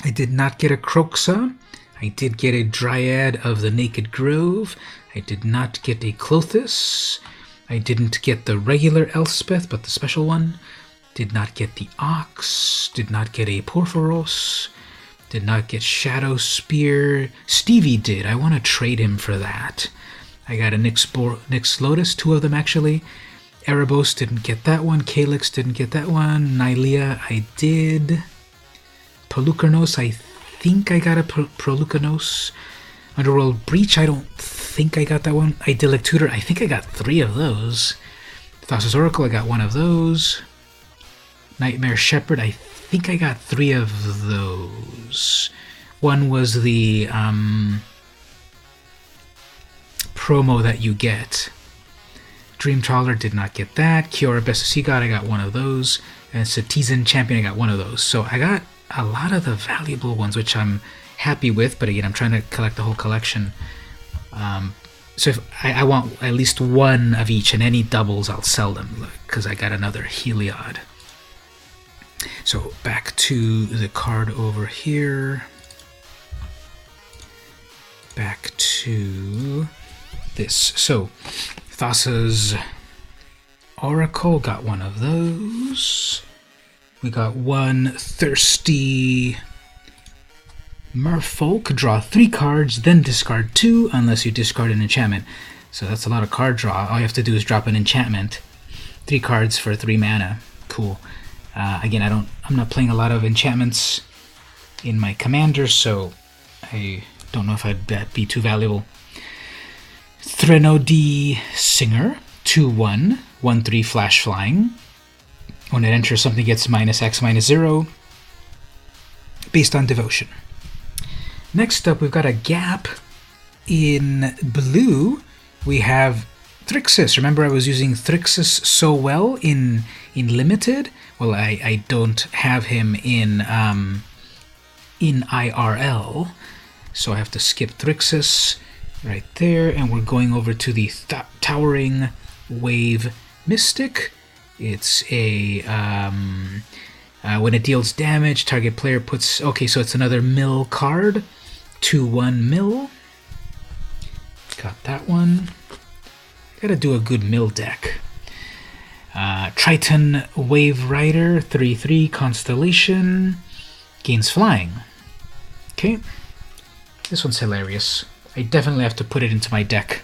I did not get a Kroxa. I did get a Dryad of the Naked Grove. I did not get a Clothis. I didn't get the regular Elspeth, but the special one. Did not get the Ox. Did not get a Porphyros. Did not get Shadow Spear. Stevie did. I want to trade him for that. I got a Nyx Lotus, 2 of them actually. Erebos didn't get that one. Calyx didn't get that one. Nylea I did. Polukranos, I think I got a Polukranos. Underworld Breach, I don't think I got that one. Idyllic Tutor, I think I got 3 of those. Thassa's Oracle, I got 1 of those. Nightmare Shepherd, I think I got 3 of those. One was the promo that you get. Dream Trawler did not get that. Kiora Best of Sea God, I got 1 of those. And Citizen Champion, I got 1 of those. So I got a lot of the valuable ones, which I'm happy with, but again, I'm trying to collect the whole collection. So if I want at least 1 of each, and any doubles I'll sell them, because I got another Heliod. So back to the card over here. Back to this. So Thassa's Oracle, got 1 of those. We got 1 Thirsty Merfolk. Draw 3 cards, then discard 2 unless you discard an enchantment. So that's a lot of card draw. All you have to do is drop an enchantment. 3 cards for 3 mana. Cool. Again, I'm not playing a lot of enchantments in my commander, so I don't know if I'd be too valuable. Threnody Singer, 2/1, 1/3 flash flying. When it enters, something gets -X/-0 based on devotion. Next up, we've got a gap in blue. We have Thrixis. Remember, I was using Thrixis so well in Limited? Well, I don't have him in IRL, so I have to skip Thrixis right there, and we're going over to the Towering Wave Mystic. It's a when it deals damage, target player puts... Okay, so it's another mill card. 2/1 mill. Got that one. Gotta do a good mill deck. Triton Wave Rider, 3/3 Constellation. Gains flying. Okay. This one's hilarious. I definitely have to put it into my deck.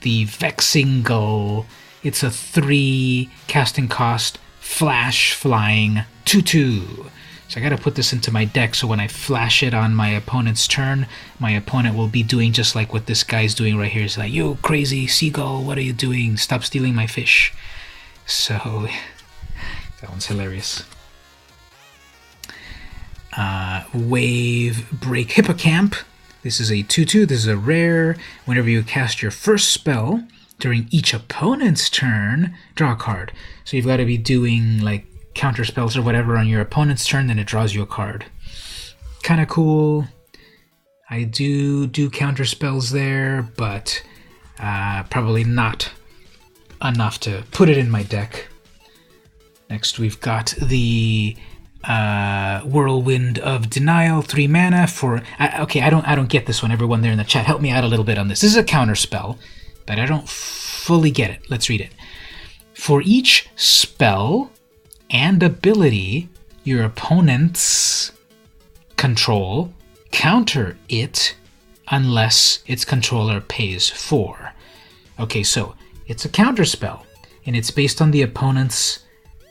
The Vexing Gull. It's a 3 casting cost, flash flying, 2/2. So I gotta put this into my deck so when I flash it on my opponent's turn, my opponent will be doing just like what this guy's doing right here. It's like, yo, crazy seagull, what are you doing? Stop stealing my fish. So, that one's hilarious. Wave Break Hippocamp. This is a 2/2. This is a rare. Whenever you cast your first spell during each opponent's turn, draw a card. So you've got to be doing like counter spells or whatever on your opponent's turn, then it draws you a card. Kind of cool. I do counter spells there, but probably not enough to put it in my deck. Next we've got the Whirlwind of Denial, 3 mana for... okay, I don't get this one. Everyone there in the chat, help me out a little bit on this. This is a counter spell, but I don't fully get it. Let's read it. For each spell and ability your opponents control, counter it unless its controller pays 4. Okay, so it's a counter spell, and it's based on the opponent's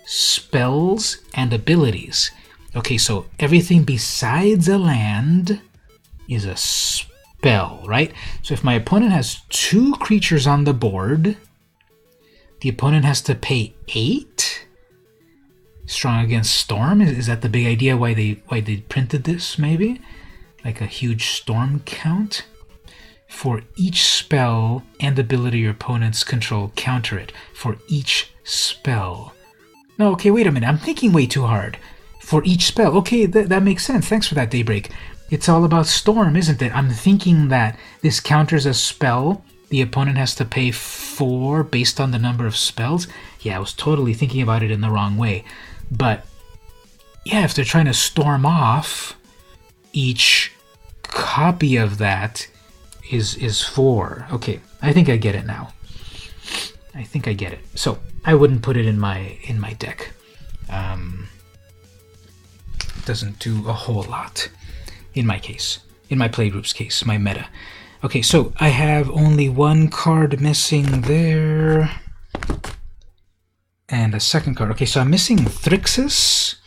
spells and abilities. Okay, so everything besides a land is a spell, right? So if my opponent has 2 creatures on the board, the opponent has to pay 8? Strong Against Storm? Is that the big idea why they printed this, maybe? Like a huge storm count? For each spell and ability your opponents control, counter it. For each spell. No, okay, wait a minute. I'm thinking way too hard. For each spell. Okay, that makes sense. Thanks for that, Daybreak. It's all about storm, isn't it? I'm thinking that this counters a spell the opponent has to pay 4 based on the number of spells. Yeah, I was totally thinking about it in the wrong way. But, yeah, if they're trying to storm off, each copy of that is 4. Okay, I think I get it now. I think I get it. So, I wouldn't put it in my deck. Doesn't do a whole lot in my case. In my playgroup's case, my meta. Okay, so I have only 1 card missing there. And a second card. Okay, so I'm missing Thrixis.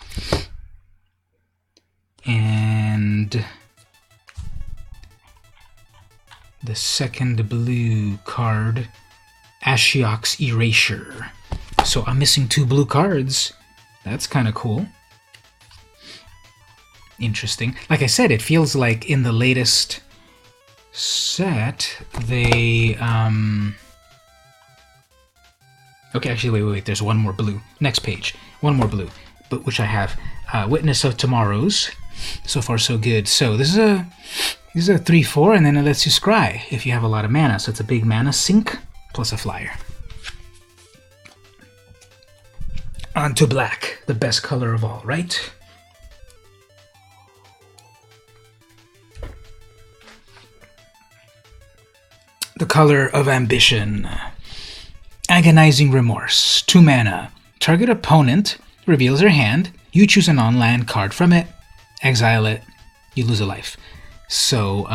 And the second blue card, Ashiok's Erasure. So I'm missing 2 blue cards. That's kind of cool. Interesting. Like I said, it feels like in the latest set, they... Okay, actually, wait. There's 1 more blue. Next page. 1 more blue, but which I have. Witness of Tomorrows. So far, so good. So this is a 3/4, and then it lets you scry if you have a lot of mana. So it's a big mana sink plus a flyer. On to black, the best color of all, right? The color of ambition. Agonizing Remorse, 2 mana. Target opponent reveals their hand. You choose a non-land card from it. Exile it. You lose a life. So,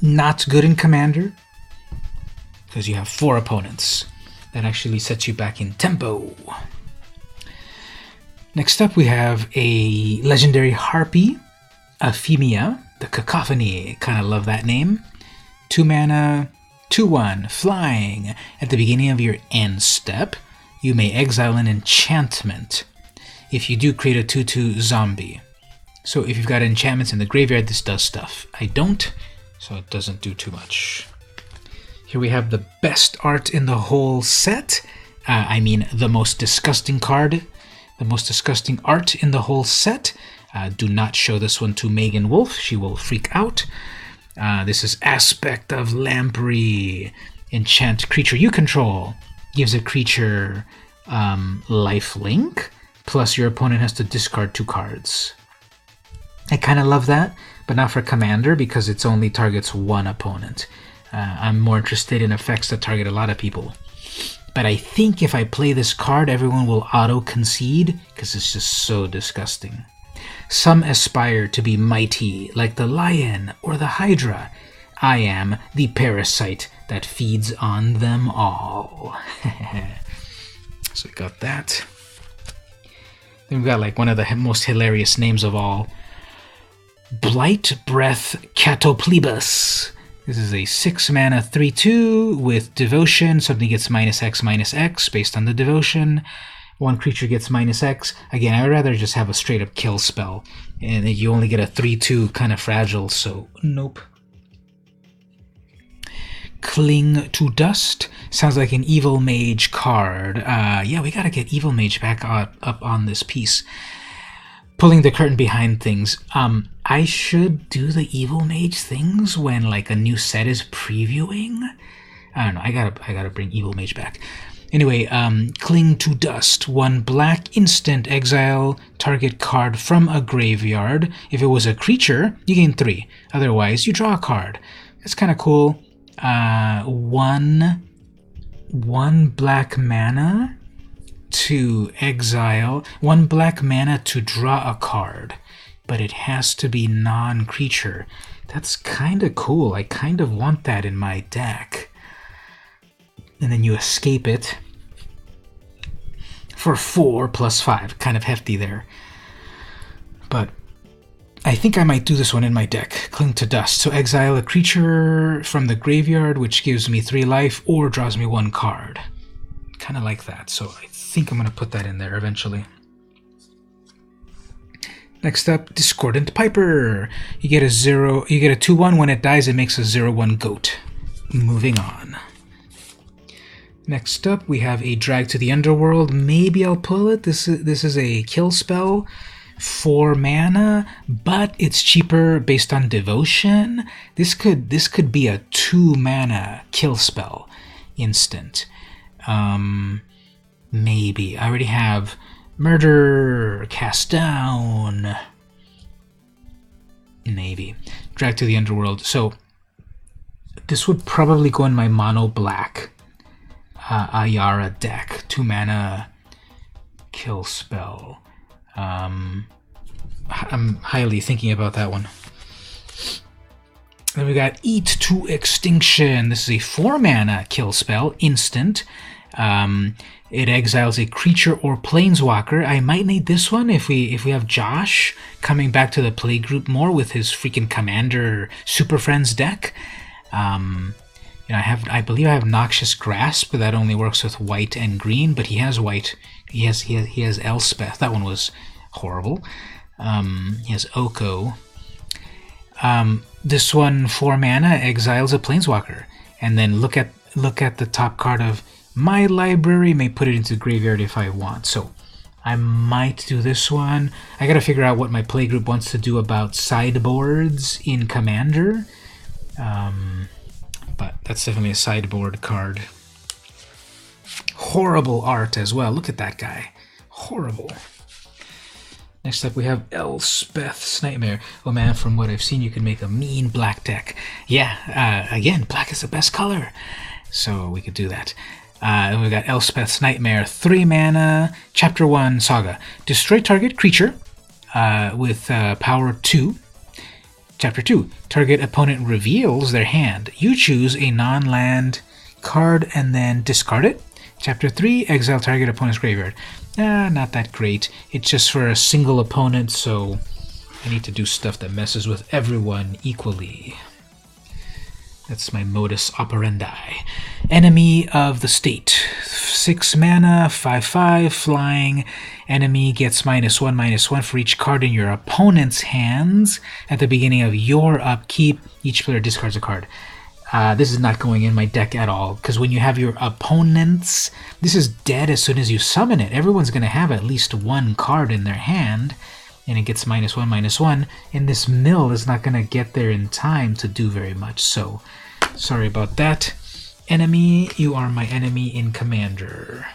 not good in Commander, because you have 4 opponents. That actually sets you back in tempo. Next up we have a legendary Harpy, Euphemia, the Cacophony. Kind of love that name. 2 mana, 2/1, flying. At the beginning of your end step, you may exile an enchantment. If you do, create a 2/2 zombie. So if you've got enchantments in the graveyard, this does stuff. I don't, so it doesn't do too much. Here we have the best art in the whole set. I mean, the most disgusting card. The most disgusting art in the whole set. Do not show this one to Megan Wolf. She will freak out. This is Aspect of Lamprey. Enchant creature you control. Gives a creature lifelink. Plus your opponent has to discard 2 cards. I kind of love that, but not for Commander because it only targets 1 opponent. I'm more interested in effects that target a lot of people. But I think if I play this card, everyone will auto-concede because it's just so disgusting. Some aspire to be mighty like the lion or the hydra. I am the parasite that feeds on them all. So we got that. Then we've got like one of the most hilarious names of all. Blight Breath Catoplebus. This is a 6 mana 3/2 with Devotion. Something gets -X/-X based on the Devotion. One creature gets -X. Again, I would rather just have a straight up kill spell. And you only get a 3/2 kind of fragile, so nope. Cling to Dust. Sounds like an Evil Mage card. Yeah, we gotta get Evil Mage back up on this piece. Pulling the curtain behind things. I should do the Evil Mage things when like a new set is previewing. I don't know. I gotta bring Evil Mage back. Anyway, Cling to Dust. 1 black instant exile target card from a graveyard. If it was a creature, you gain 3. Otherwise, you draw a card. That's kind of cool. One black mana to exile. 1 black mana to draw a card. But it has to be non-creature. That's kind of cool. I kind of want that in my deck. And then you escape it for 4 + 5. Kind of hefty there. But I think I might do this one in my deck. Cling to Dust. So exile a creature from the graveyard, which gives me 3 life, or draws me 1 card. Kind of like that. So I think I'm going to put that in there eventually. Next up, Discordant Piper. You get a 2/1. When it dies, it makes a 0/1 goat. Moving on. Next up, we have a Drag to the Underworld. Maybe I'll pull it. This is a kill spell, 4 mana, but it's cheaper based on Devotion. This could be a 2 mana kill spell, instant. Maybe I already have Murder, Cast Down. Maybe Drag to the Underworld. So this would probably go in my mono black Ayara deck. 2 mana kill spell. I'm highly thinking about that one. Then we got Eat to Extinction. This is a 4 mana kill spell, instant. It exiles a creature or planeswalker. I might need this one if we have Josh coming back to the playgroup more with his freaking Commander Super Friends deck. I believe I have Noxious Grasp, but that only works with white and green. But he has white. He has Elspeth. That one was horrible. He has Oko. This one, 4 mana, exiles a planeswalker, and then look at the top card of my library. May put it into the graveyard if I want. So I might do this one. I gotta figure out what my playgroup wants to do about sideboards in Commander. But that's definitely a sideboard card. Horrible art as well. Look at that guy. Horrible. Next up we have Elspeth's Nightmare. Oh man, from what I've seen, you can make a mean black deck. Yeah, again, black is the best color. So we could do that. We got Elspeth's Nightmare, 3 mana, Chapter 1 Saga. Destroy target creature with power 2. Chapter 2. Target opponent reveals their hand. You choose a non-land card and then discard it. Chapter 3. Exile target opponent's graveyard. Not that great. It's just for a single opponent, so I need to do stuff that messes with everyone equally. That's my modus operandi. Enemy of the State. 6 mana, 5/5, flying. Enemy gets -1/-1 for each card in your opponent's hands. At the beginning of your upkeep, each player discards a card. This is not going in my deck at all, because when you have your opponents, this is dead as soon as you summon it. Everyone's going to have at least 1 card in their hand, and it gets -1/-1, and this mill is not going to get there in time to do very much, so sorry about that. Enemy, you are my enemy in Commander.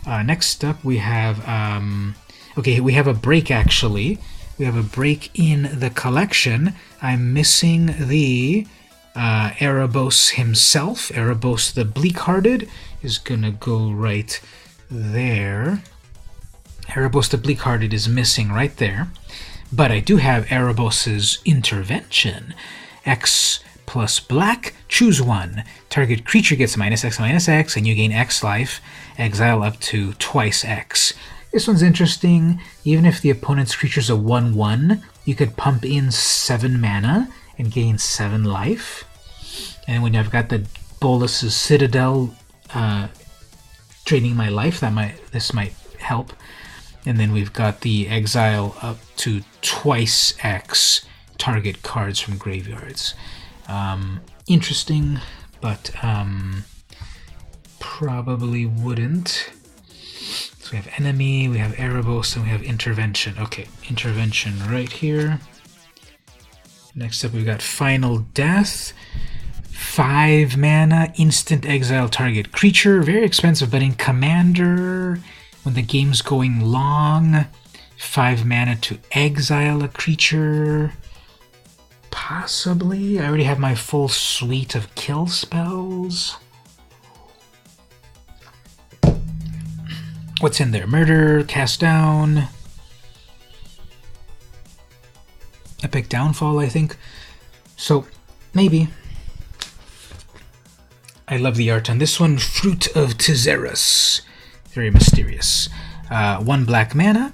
Next up we have, okay, we have a break actually. We have a break in the collection. I'm missing the Erebos himself. Erebos the Bleak-Hearted is gonna go right there. Erebos the Bleak-Hearted is missing right there. But I do have Erebos's Intervention. X plus black, choose 1. Target creature gets -X/-X, and you gain X life. Exile up to twice X. This one's interesting. Even if the opponent's creature's a 1/1, you could pump in 7 mana and gain 7 life. And when I've got the Bolas's Citadel draining my life, this might help. And then we've got the exile up to twice X target cards from graveyards. Interesting, but probably wouldn't. So we have enemy, we have Erebos, and we have intervention. Okay, intervention right here. Next up we've got Final Death. 5 mana, instant exile target creature. Very expensive, but in Commander, when the game's going long, 5 mana to exile a creature. Possibly. I already have my full suite of kill spells. What's in there? Murder, Cast Down, Epic Downfall, I think. So, maybe. I love the art on this one. Fruit of Theros. Very mysterious. 1 black mana.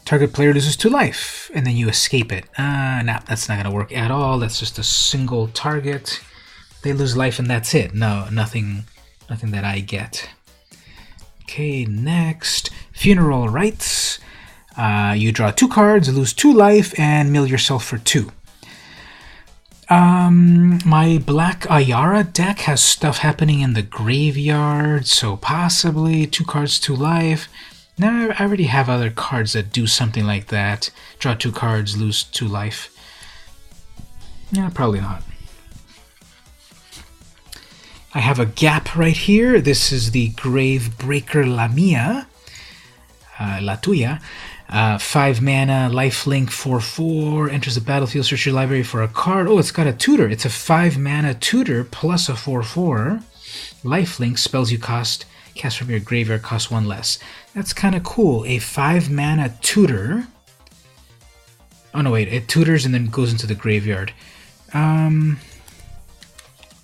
Target player loses 2 life, and then you escape it. No, that's not going to work at all. That's just a single target. They lose life and that's it. No, nothing that I get. Okay, next. Funeral Rites. You draw 2 cards, lose 2 life, and mill yourself for 2. My Black Ayara deck has stuff happening in the graveyard, so possibly 2 cards, 2 life. No, I already have other cards that do something like that. Draw 2 cards, lose 2 life. Yeah, probably not. I have a gap right here. This is the Gravebreaker Lamia. La Tuya. 5 mana, lifelink 4/4, enters the battlefield, search your library for a card. Oh, it's got a tutor. It's a 5 mana tutor plus a 4/4. Lifelink, spells you cast from your graveyard cost 1 less. That's kind of cool. A 5 mana tutor. Oh no, wait, it tutors and then goes into the graveyard. Yeah,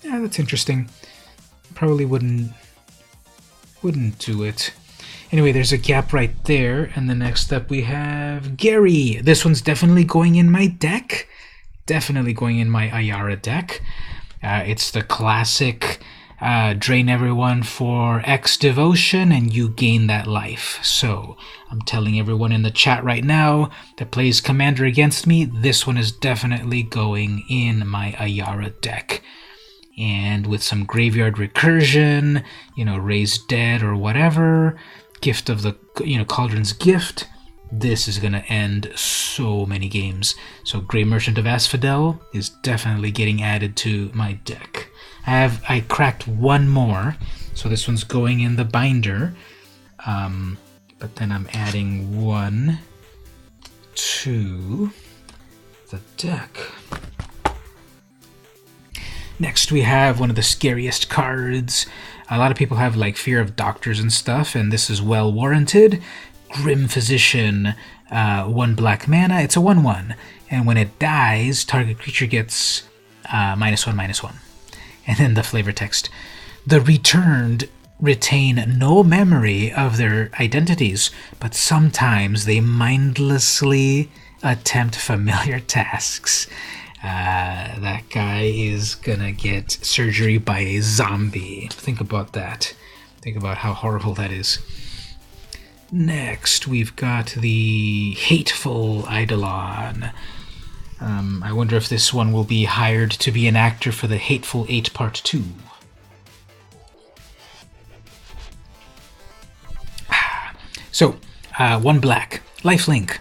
that's interesting. Probably wouldn't do it. Anyway, there's a gap right there, and the next up we have Gary. This one's definitely going in my deck. Definitely going in my Ayara deck. It's the classic drain everyone for X devotion, and you gain that life. So, I'm telling everyone in the chat right now that plays Commander against me, this one is definitely going in my Ayara deck. And with some graveyard recursion, Raised Dead or whatever, Gift of the, Cauldron's Gift, this is going to end so many games. So Grey Merchant of Asphodel is definitely getting added to my deck. I cracked 1 more, so this one's going in the binder. But then I'm adding 1 to the deck. Next we have one of the scariest cards. A lot of people have fear of doctors and stuff, and this is well warranted. Grim Physician, 1 black mana. It's a 1/1, and when it dies, target creature gets -1/-1. And then the flavor text. The returned retain no memory of their identities, but sometimes they mindlessly attempt familiar tasks. That guy is gonna get surgery by a zombie. Think about that. Think about how horrible that is. Next, we've got the Hateful Eidolon. I wonder if this one will be hired to be an actor for the Hateful Eight Part 2. So, 1 black. Lifelink.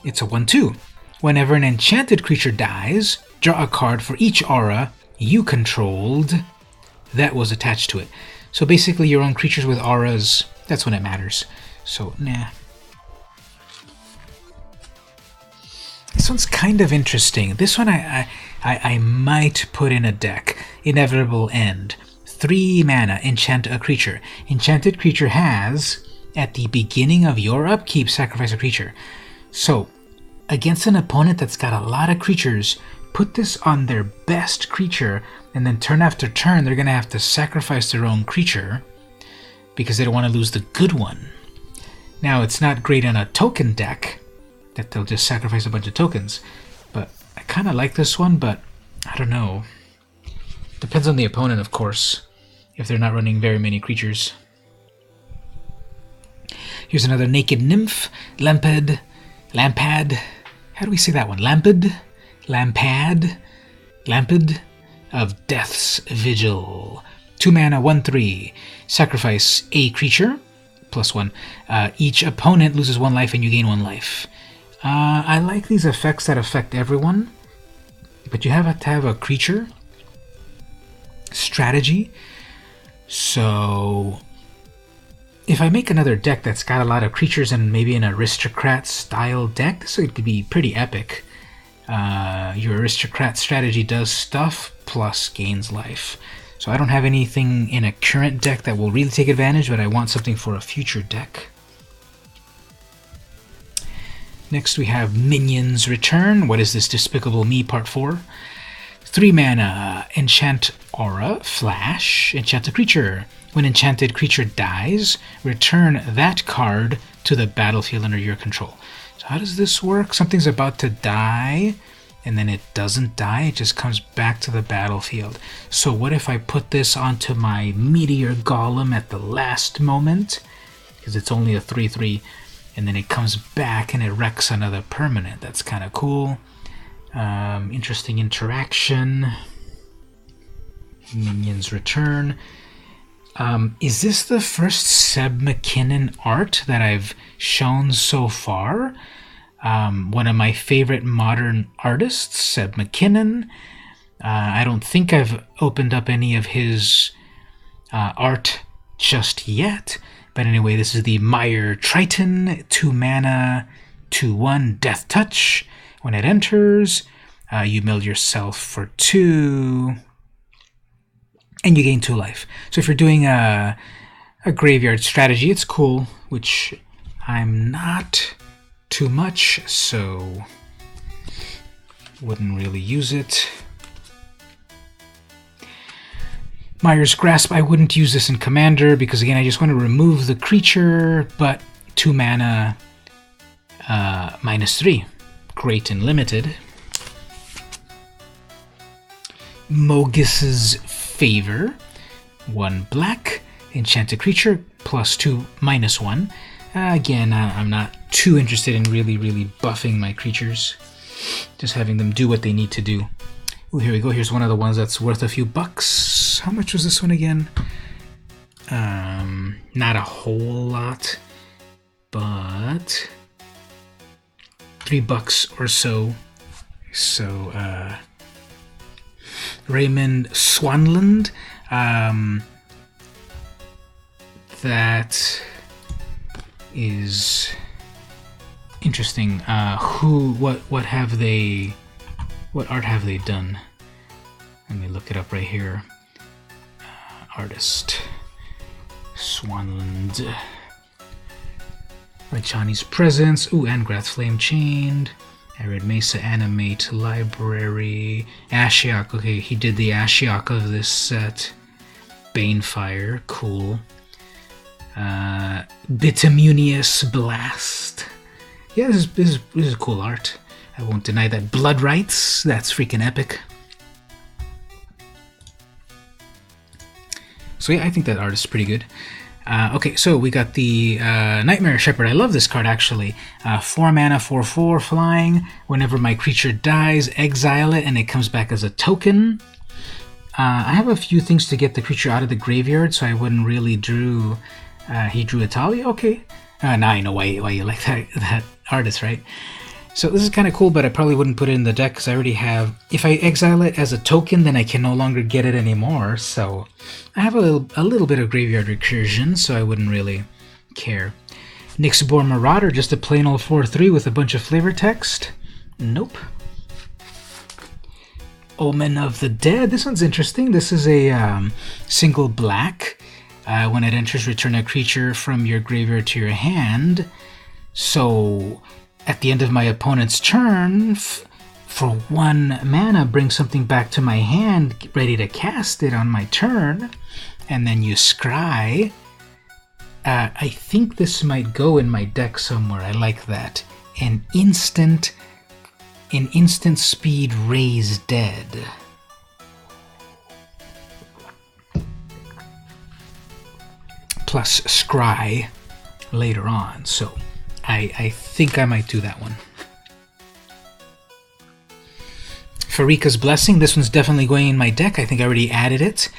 It's a 1/2. Whenever an enchanted creature dies, draw a card for each aura you controlled that was attached to it. So basically your own creatures with auras, that's when it matters. So, nah. This one's kind of interesting. This one I might put in a deck. Inevitable End. 3 mana, enchant a creature. Enchanted creature has, at the beginning of your upkeep, sacrifice a creature. So, against an opponent that's got a lot of creatures, put this on their best creature, and then turn after turn, they're going to have to sacrifice their own creature because they don't want to lose the good one. Now, it's not great on a token deck, that they'll just sacrifice a bunch of tokens. But I kind of like this one, but I don't know. Depends on the opponent, of course, if they're not running very many creatures. Here's another Naked Nymph, Lampad. How do we say that one? Lampad of Death's Vigil. 2 mana, 1/3. Sacrifice a creature, +1. Each opponent loses 1 life and you gain 1 life. I like these effects that affect everyone, but you have to have a creature strategy. So if I make another deck that's got a lot of creatures and maybe an aristocrat style deck, this could be pretty epic. Your aristocrat strategy does stuff plus gains life. So I don't have anything in a current deck that will really take advantage, but I want something for a future deck. Next we have Minions Return. What is this? Despicable Me Part 4. 3 mana, Enchant Aura, Flash, enchant a creature. When enchanted creature dies, return that card to the battlefield under your control. So how does this work? Something's about to die, and then it doesn't die, it just comes back to the battlefield. So what if I put this onto my Meteor Golem at the last moment? Because it's only a 3/3, and then it comes back and it wrecks another permanent. That's kind of cool. Interesting interaction. Minions Return. Is this the first Seb McKinnon art that I've shown so far? One of my favorite modern artists, Seb McKinnon. I don't think I've opened up any of his art just yet. But anyway, this is the Mire Triton, 2 mana, 2/1, Death Touch. When it enters, you mill yourself for 2, and you gain 2 life. So if you're doing a graveyard strategy, it's cool, which I'm not too much, so wouldn't really use it. Mire's Grasp, I wouldn't use this in Commander, because again, I just want to remove the creature, but 2 mana, -3. Great in Limited. Mogus's Favor, 1 black, enchant a creature, +2, -1. Again, I'm not too interested in really buffing my creatures. Just having them do what they need to do. Oh, here we go. Here's one of the ones that's worth a few bucks. How much was this one again? Not a whole lot, but $3 or so. So, Raymond Swanland. That is interesting. What art have they done? Let me look it up right here. Artist Swanland. Right, Johnny's Presence. Ooh, Angrath Flame Chained. Arid Mesa Animate Library. Ashiok. Okay, he did the Ashiok of this set. Banefire. Cool. Bituminous Blast. Yeah, this is cool art. I won't deny that. Blood Rites. That's freaking epic. So yeah, I think that art is pretty good. Okay, so we got the Nightmare Shepherd. I love this card, actually. 4 mana, 4/4 flying. Whenever my creature dies, exile it, and it comes back as a token. I have a few things to get the creature out of the graveyard, so I wouldn't really drew... he drew Italia? Okay. Now I know why you like that artist, right? So this is kind of cool, but I probably wouldn't put it in the deck because I already have... If I exile it as a token, then I can no longer get it anymore. So I have a little bit of graveyard recursion, so I wouldn't really care. Nyxborn Marauder, just a plain old 4/3 with a bunch of flavor text. Nope. Omen of the Dead. This one's interesting. This is a single black. When it enters, return a creature from your graveyard to your hand. So... at the end of my opponent's turn, for 1 mana, bring something back to my hand, ready to cast it on my turn, and then you scry I think this might go in my deck somewhere. I like that. An instant speed raise dead. Plus scry later on, so I think I might do that one. Farika's Blessing, this one's definitely going in my deck. I think I already added it.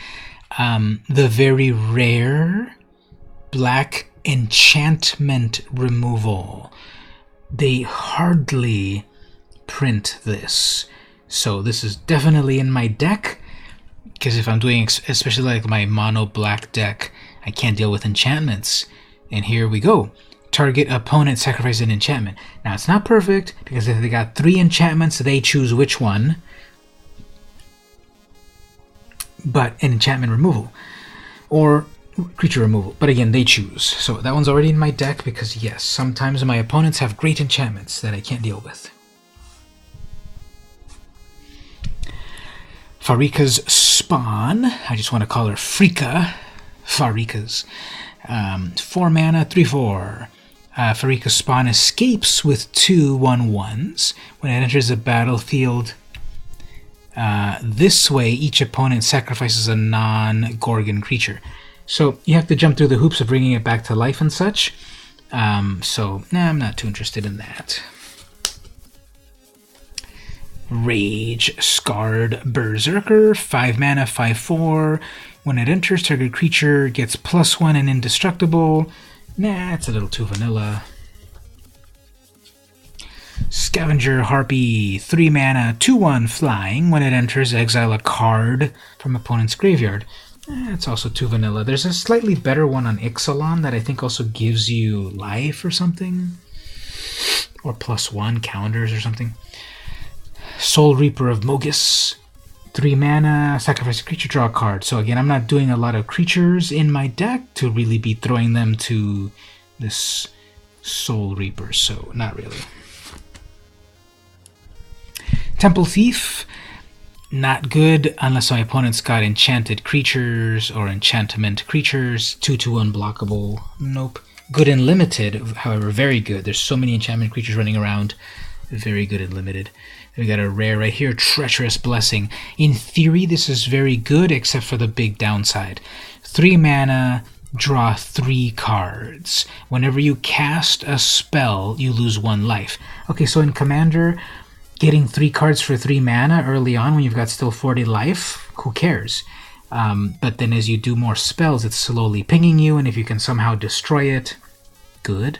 The very rare black enchantment removal. They hardly print this, so this is definitely in my deck, because if I'm doing especially like my mono black deck, I can't deal with enchantments. And here we go. Target opponent sacrifices an enchantment. Now it's not perfect, because if they got 3 enchantments, they choose which one. But an enchantment removal. Or creature removal. But again, they choose. So that one's already in my deck, because yes, sometimes my opponents have great enchantments that I can't deal with. Farika's Spawn. I just want to call her Frika. Farika's. 4 mana, 3/4. Farika's Spawn escapes with 2 1/1s. When it enters the battlefield, this way each opponent sacrifices a non-Gorgon creature. So you have to jump through the hoops of bringing it back to life and such. So I'm not too interested in that. Rage Scarred Berserker, 5 mana, 5/4. When it enters, target creature gets +1 and indestructible. Nah, it's a little too vanilla. Scavenger Harpy, 3 mana, 2/1 flying. When it enters, exile a card from opponent's graveyard. It's also too vanilla. There's a slightly better one on Ixalan that I think also gives you life or something. Or +1 counters or something. Soul Reaper of Mogus, 3 mana, sacrifice a creature, draw a card. So again, I'm not doing a lot of creatures in my deck to really be throwing them to this Soul Reaper, so not really. Temple Thief, not good unless my opponent's got enchanted creatures or enchantment creatures. 2/2 unblockable. Nope. Good and limited, however, very good. There's so many enchantment creatures running around. Very good and limited. We got a rare right here, Treacherous Blessing. In theory, this is very good, except for the big downside. 3 mana, draw 3 cards. Whenever you cast a spell, you lose 1 life. Okay, so in Commander, getting 3 cards for 3 mana early on when you've got still 40 life, who cares? But then as you do more spells, it's slowly pinging you, and if you can somehow destroy it, good.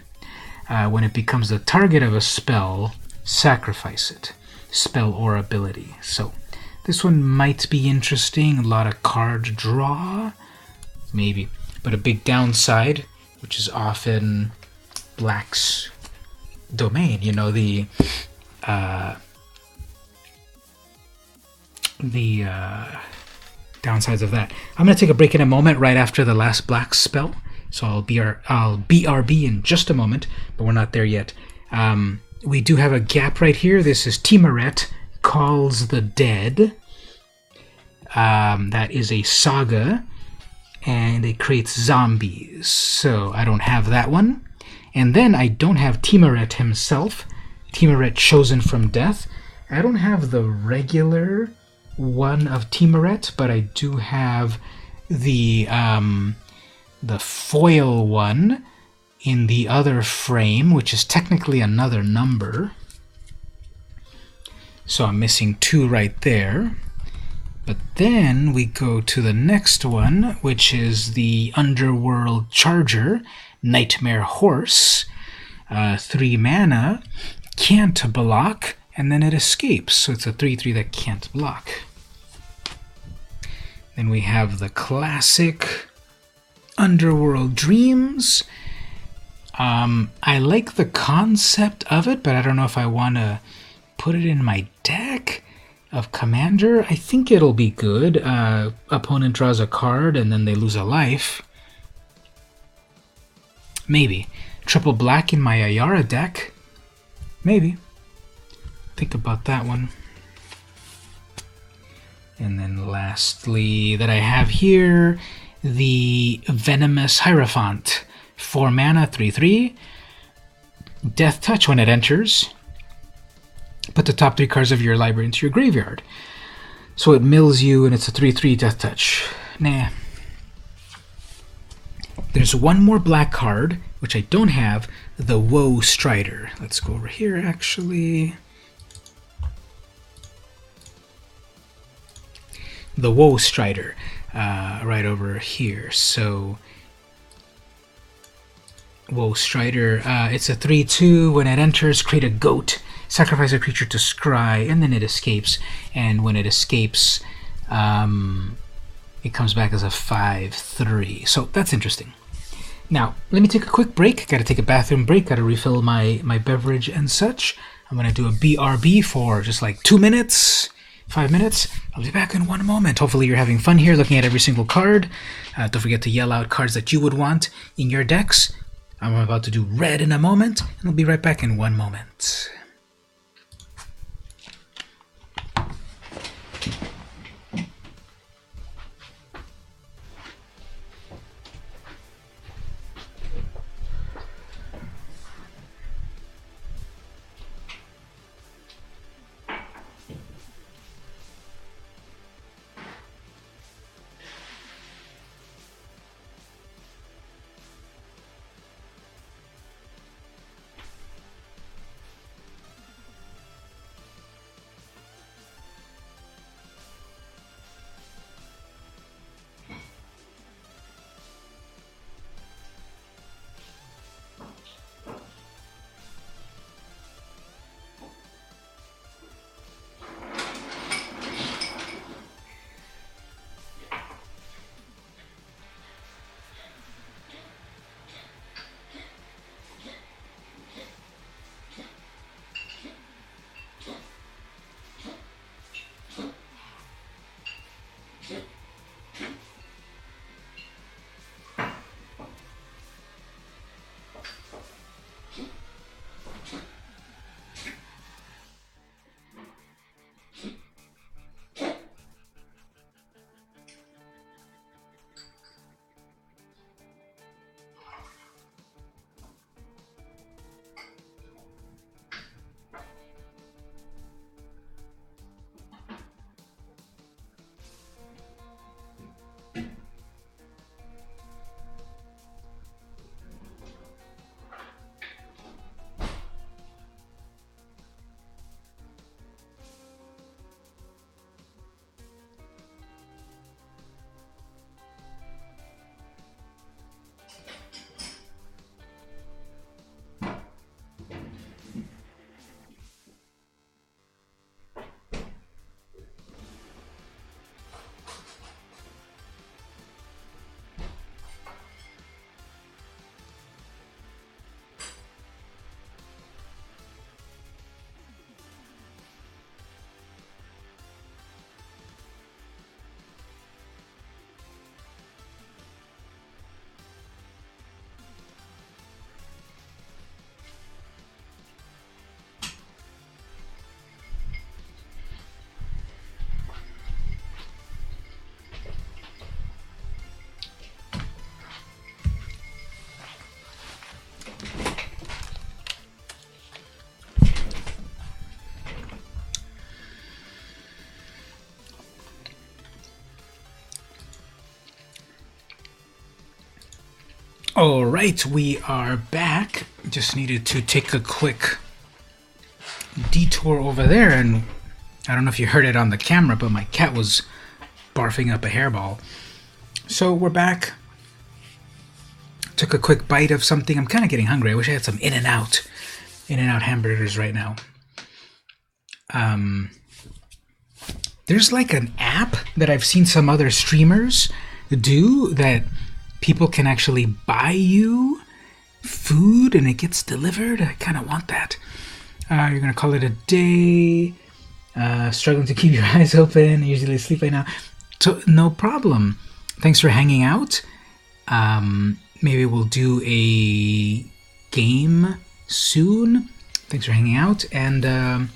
When it becomes the target of a spell, sacrifice it. Spell or ability. So this one might be interesting. A lot of card draw, maybe, but a big downside, which is often Black's domain. You know, the downsides of that. I'm going to take a break in a moment right after the last Black spell, so I'll BRB in just a moment, but we're not there yet. We do have a gap right here. This is Timuret Calls the Dead. That is a saga, and it creates zombies. So I don't have that one. And then I don't have Timuret himself. Timuret Chosen from Death. I don't have the regular one of Timuret, but I do have the foil one in the other frame, which is technically another number. So I'm missing 2 right there. But then we go to the next one, which is the Underworld Charger, Nightmare Horse. 3 mana, can't block, and then it escapes. So it's a 3/3 that can't block. Then we have the classic Underworld Dreams. I like the concept of it, but I don't know if I want to put it in my deck of Commander. I think it'll be good. Opponent draws a card and then they lose a life. Maybe. Triple black in my Ayara deck. Maybe. Think about that one. And then lastly that I have here, the Venomous Hierophant. 4 mana, 3/3. Death Touch when it enters. Put the top 3 cards of your library into your graveyard. So it mills you, and it's a 3/3 Death Touch. Nah. There's one more black card, which I don't have, the Woe Strider. Let's go over here, actually. The Woe Strider, right over here. So, Woe Strider, it's a 3/2. When it enters, create a goat. Sacrifice a creature to scry, and then it escapes. And when it escapes, it comes back as a 5/3. So that's interesting. Now, let me take a quick break. Gotta take a bathroom break. Gotta refill my beverage and such. I'm gonna do a BRB for just like 2 minutes, 5 minutes. I'll be back in 1 moment. Hopefully you're having fun here looking at every single card. Don't forget to yell out cards that you would want in your decks. I'm about to do red in a moment, and I'll be right back in 1 moment. Alright, we are back. Just needed to take a quick detour over there, and I don't know if you heard it on the camera, but my cat was barfing up a hairball. So we're back. Took a quick bite of something. I'm kind of getting hungry. I wish I had some In-N-Out hamburgers right now. There's like an app that I've seen some other streamers do that people can actually buy you food and it gets delivered. I kind of want that. You're going to call it a day. Struggling to keep your eyes open. Usually asleep right now. So, no problem. Thanks for hanging out. Maybe we'll do a game soon. Thanks for hanging out, and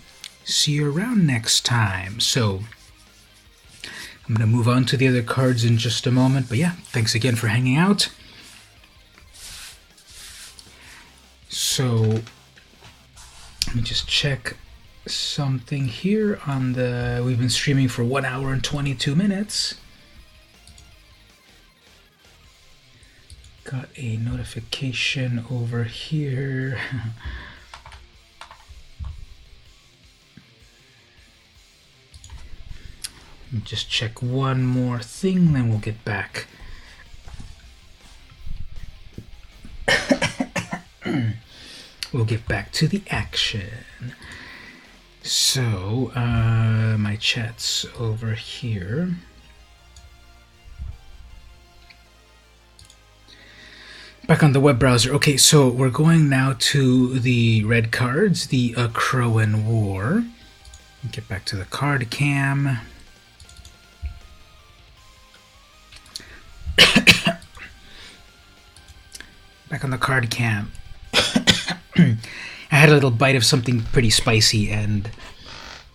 see you around next time. So, I'm going to move on to the other cards in just a moment. But yeah, thanks again for hanging out. So let me just check something here on the... We've been streaming for 1 hour and 22 minutes. Got a notification over here. Let me just check one more thing, then we'll get back. We'll get back to the action. So, my chat's over here. Back on the web browser. Okay, so we're going now to the red cards, the Crowan War. Get back to the card cam. Back on the card cam. I had a little bite of something pretty spicy and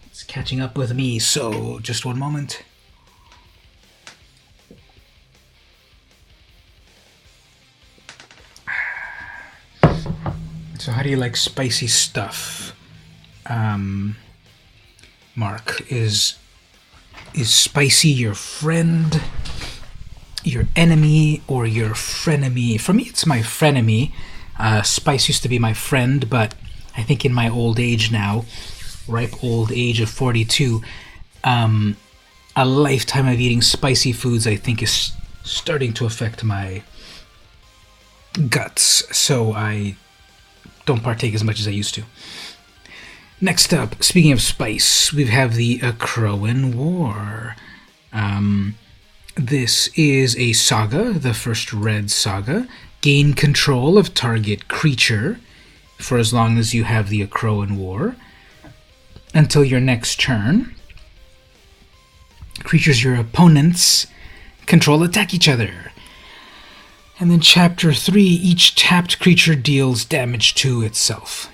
it's catching up with me, so just one moment. So how do you like spicy stuff? Mark, is spicy your friend, your enemy, or your frenemy? For me, it's my frenemy. Spice used to be my friend, but I think in my old age now, ripe old age of 42, a lifetime of eating spicy foods I think is starting to affect my guts, so I don't partake as much as I used to. Next up, speaking of spice, we have the Crowan War. This is a saga, the first red saga. Gain control of target creature for as long as you have the Crowan War until your next turn. Creatures your opponents control attack each other. And then Chapter 3, each tapped creature deals damage to itself.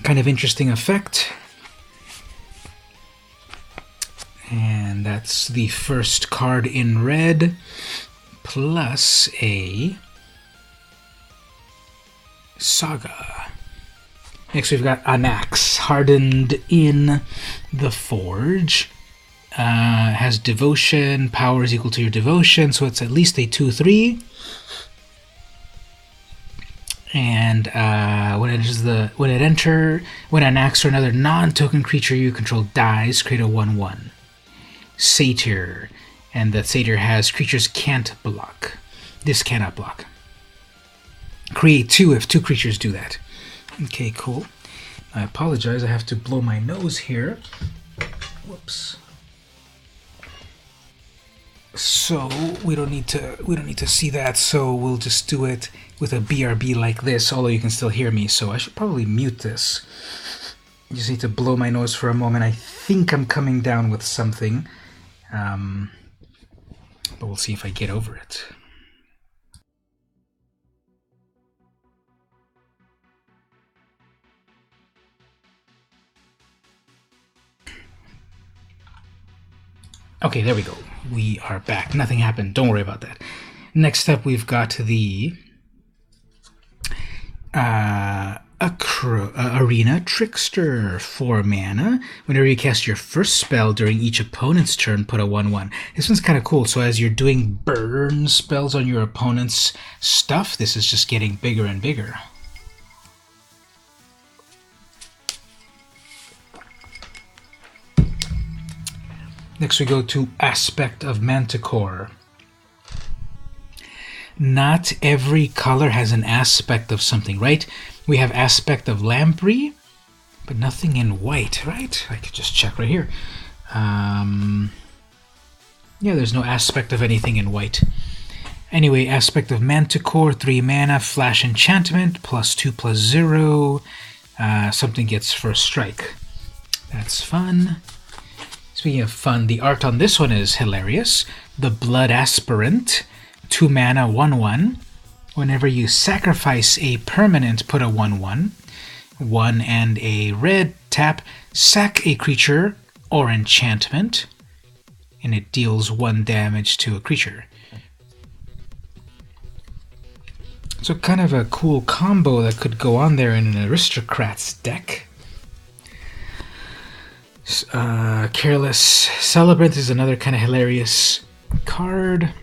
Kind of interesting effect. And that's the first card in red, plus a saga. Next we've got Anax, hardened in the Forge. Has devotion, power is equal to your devotion, so it's at least a 2/3. And when Anax or another non-token creature you control dies, create a 1/1. Satyr, and the Satyr has creatures can't block. This cannot block. Create 2 if 2 creatures do that. Okay, cool. I apologize, I have to blow my nose here. Whoops. So we don't need to see that, so we'll just do it with a BRB like this, although you can still hear me, so I should probably mute this. I just need to blow my nose for a moment. I think I'm coming down with something, but we'll see if I get over it. Okay, there we go. We are back. Nothing happened. Don't worry about that. Next up, we've got the Arena Trickster, 4 mana. Whenever you cast your first spell during each opponent's turn, put a 1/1. This one's kind of cool. So as you're doing burn spells on your opponent's stuff, this is just getting bigger and bigger. Next we go to Aspect of Manticore. Not every color has an aspect of something, right? We have Aspect of Lamprey, but nothing in white, right? I could just check right here. Yeah, there's no aspect of anything in white. Anyway, Aspect of Manticore, 3 mana, flash enchantment, +2/+0. Something gets first strike. That's fun. Speaking of fun, the art on this one is hilarious. The Blood Aspirant, 2 mana, 1/1. Whenever you sacrifice a permanent, put a 1/1. 1 and a red, tap, sack a creature or enchantment, and it deals 1 damage to a creature. So kind of a cool combo that could go on there in an Aristocrats deck. Careless Celebrant is another kind of hilarious card.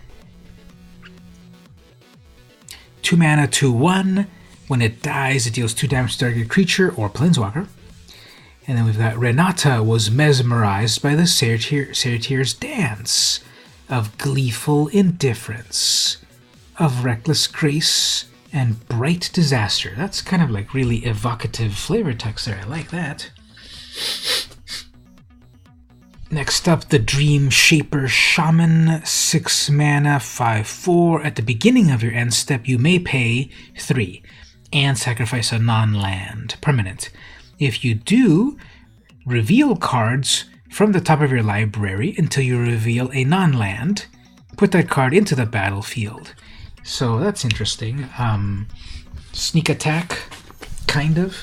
2 mana, 2/1. When it dies, it deals 2 damage to target creature or planeswalker. And then we've got Renata was mesmerized by the Satyrs' dance of gleeful indifference, of reckless grace, and bright disaster. That's kind of like really evocative flavor text there. I like that. Next up, the Dream Shaper Shaman, 6 mana, 5/4. At the beginning of your end step, you may pay 3 and sacrifice a non-land permanent. If you do, reveal cards from the top of your library until you reveal a non-land. Put that card into the battlefield. So that's interesting. Sneak attack, kind of.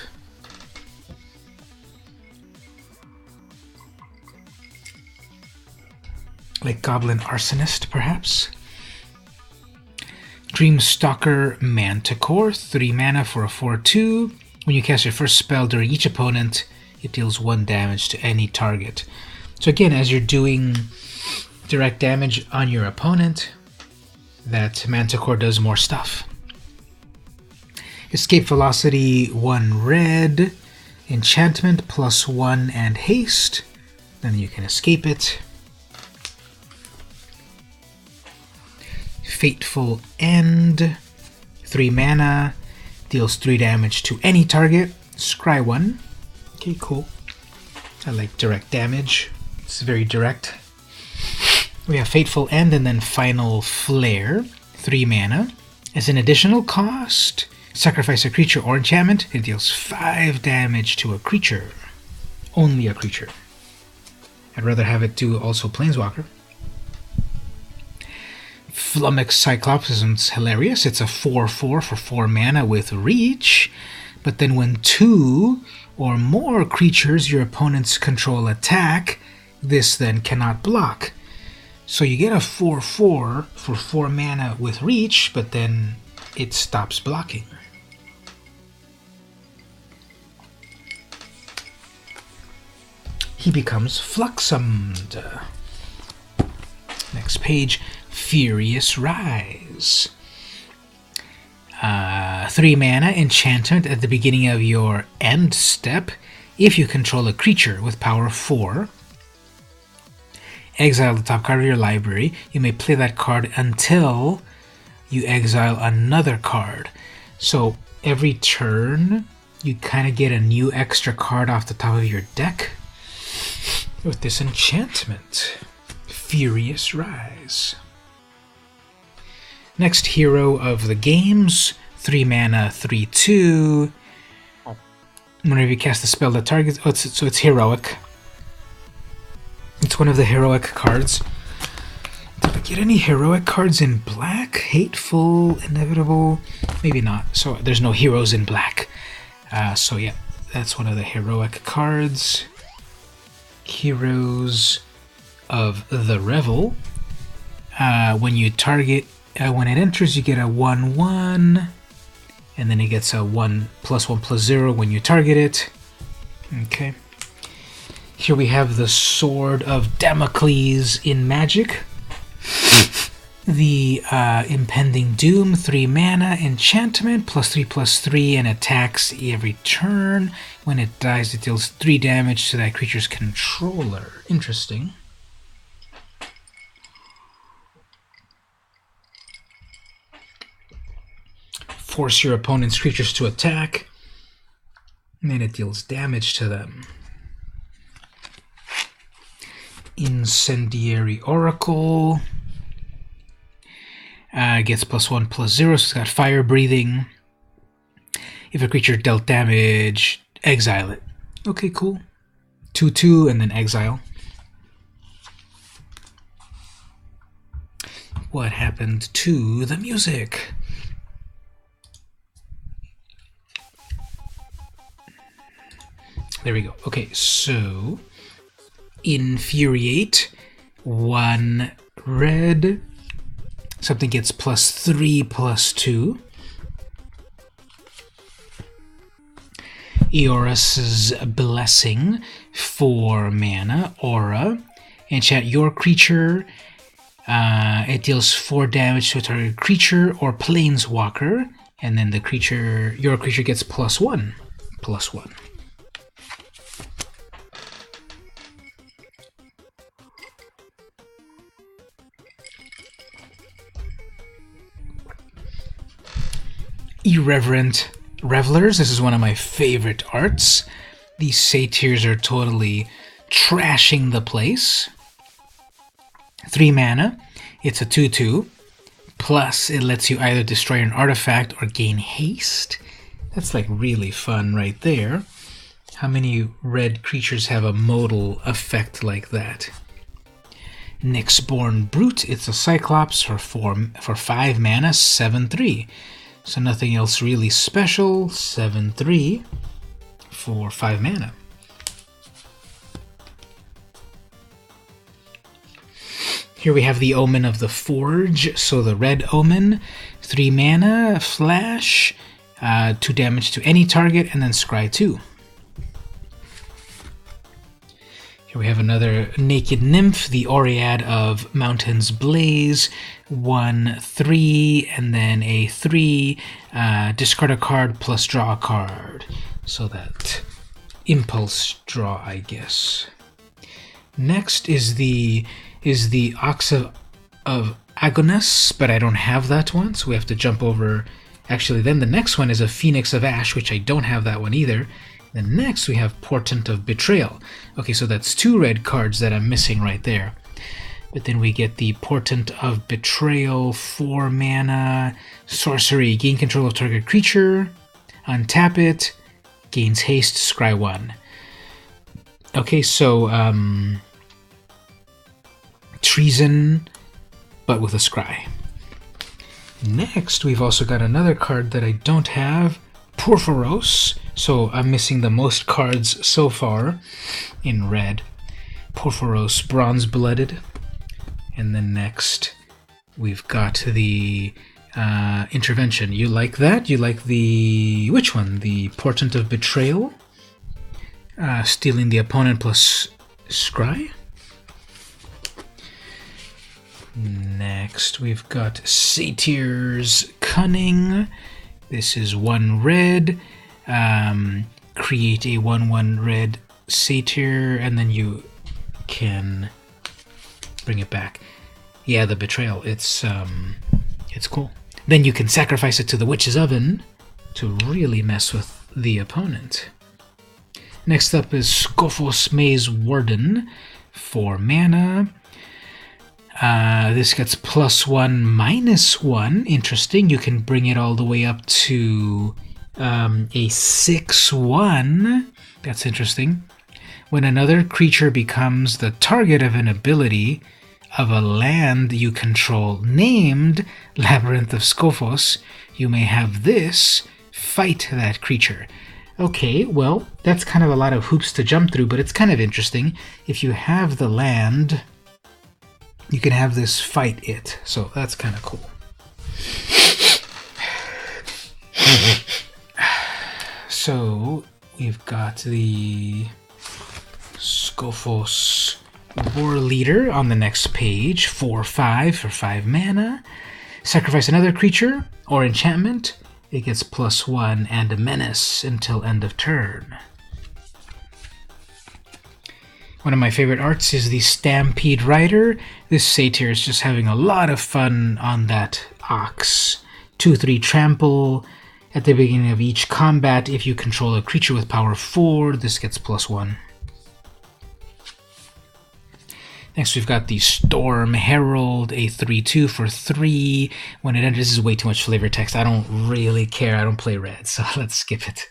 Like Goblin Arsonist, perhaps. Dreamstalker Manticore, 3 mana for a 4/2. When you cast your first spell during each opponent, it deals 1 damage to any target. So again, as you're doing direct damage on your opponent, that Manticore does more stuff. Escape Velocity, 1 red. Enchantment, +1 and haste. Then you can escape it. Fateful End, 3 mana, deals 3 damage to any target. Scry 1. Okay, cool. I like direct damage. It's very direct. We have Fateful End and then Final Flare, 3 mana. As an additional cost, sacrifice a creature or enchantment. It deals 5 damage to a creature. Only a creature. I'd rather have it do also Planeswalker. Flummox Cyclopsism's hilarious. It's a 4/4 for 4 mana with reach, but then when 2 or more creatures your opponents control attack, this then cannot block. So you get a 4/4 for 4 mana with reach, but then it stops blocking. He becomes Fluxumed. Next page. Furious Rise. 3 mana enchantment at the beginning of your end step. If you control a creature with power 4, exile the top card of your library. You may play that card until you exile another card. So every turn, you kind of get a new extra card off the top of your deck with this enchantment. Furious Rise. Next hero of the games, 3 mana, 3/2. Whenever you cast the spell that targets... Oh, so it's heroic. It's one of the heroic cards. Did I get any heroic cards in black? Hateful, Inevitable? Maybe not. So there's no heroes in black. So yeah, that's one of the heroic cards. Heroes of the Revel. When you target... when it enters, you get a 1/1, and then it gets a 1+1+0 when you target it. Okay. Here we have the Sword of Damocles in Magic. The Impending Doom, 3 mana, enchantment, +3/+3, and attacks every turn. When it dies, it deals 3 damage to that creature's controller. Interesting. Force your opponent's creatures to attack, and then it deals damage to them. Incendiary Oracle gets +1/+0, so it's got fire breathing. If a creature dealt damage, exile it. Okay, cool. 2/2 and then exile. What happened to the music? There we go. Okay, so Infuriate, 1 red. Something gets +3/+2. Eoras's Blessing, 4 mana, aura. Enchant your creature. It deals 4 damage to a target creature or planeswalker, and then your creature gets +1. +1. Irreverent Revelers. This is one of my favorite arts. These satyrs are totally trashing the place. 3 mana. It's a 2/2. Plus, it lets you either destroy an artifact or gain haste. That's like really fun right there. How many red creatures have a modal effect like that? Nyxborn Brute. It's a Cyclops for 5 mana, 7/3. So nothing else really special. 7/3 for 5 mana. Here we have the Omen of the Forge. So the red Omen, 3 mana, flash, 2 damage to any target, and then scry 2. Here we have another Naked Nymph, the Oread of Mountain's Blaze, 1/3, and then a 3, discard a card plus draw a card. So that impulse draw, I guess. Next is the Ox of Agonas, but I don't have that one, so we have to jump over. Actually, then the next one is a Phoenix of Ash, which I don't have that one either. Then next we have Portent of Betrayal. Okay, so that's 2 red cards that I'm missing right there. But then we get the Portent of Betrayal, 4 mana, sorcery, gain control of target creature, untap it, gains haste, scry 1. Okay, so treason, but with a scry. Next, we've also got another card that I don't have, Porphyros. So I'm missing the most cards so far in red. Porphyros, Bronze-Blooded. And then next, we've got the Intervention. You like that? You like the... which one? The Portent of Betrayal? Stealing the opponent plus scry? Next, we've got Satyr's Cunning. This is 1 red. Create a 1/1 red satyr, and then you can bring it back. Yeah, the Betrayal. It's cool. Then you can sacrifice it to the Witch's Oven to really mess with the opponent. Next up is Skophos Maze Warden, 4 mana. This gets +1/-1. Interesting. You can bring it all the way up to a 6/1. That's interesting. When another creature becomes the target of an ability of a land you control named Labyrinth of Skophos, you may have this fight that creature. Okay, well, that's kind of a lot of hoops to jump through, but it's kind of interesting. If you have the land, you can have this fight it, so that's kind of cool. So we've got the Skophos War Leader on the next page, 4/5 for 5 mana. Sacrifice another creature or enchantment. It gets +1 and a menace until end of turn. One of my favorite arts is the Stampede Rider. This satyr is just having a lot of fun on that ox. 2/3 trample. At the beginning of each combat, if you control a creature with power 4, this gets +1. Next, we've got the Storm Herald, a 3/2 for 3. When it enters, this is way too much flavor text. I don't really care. I don't play red, so let's skip it.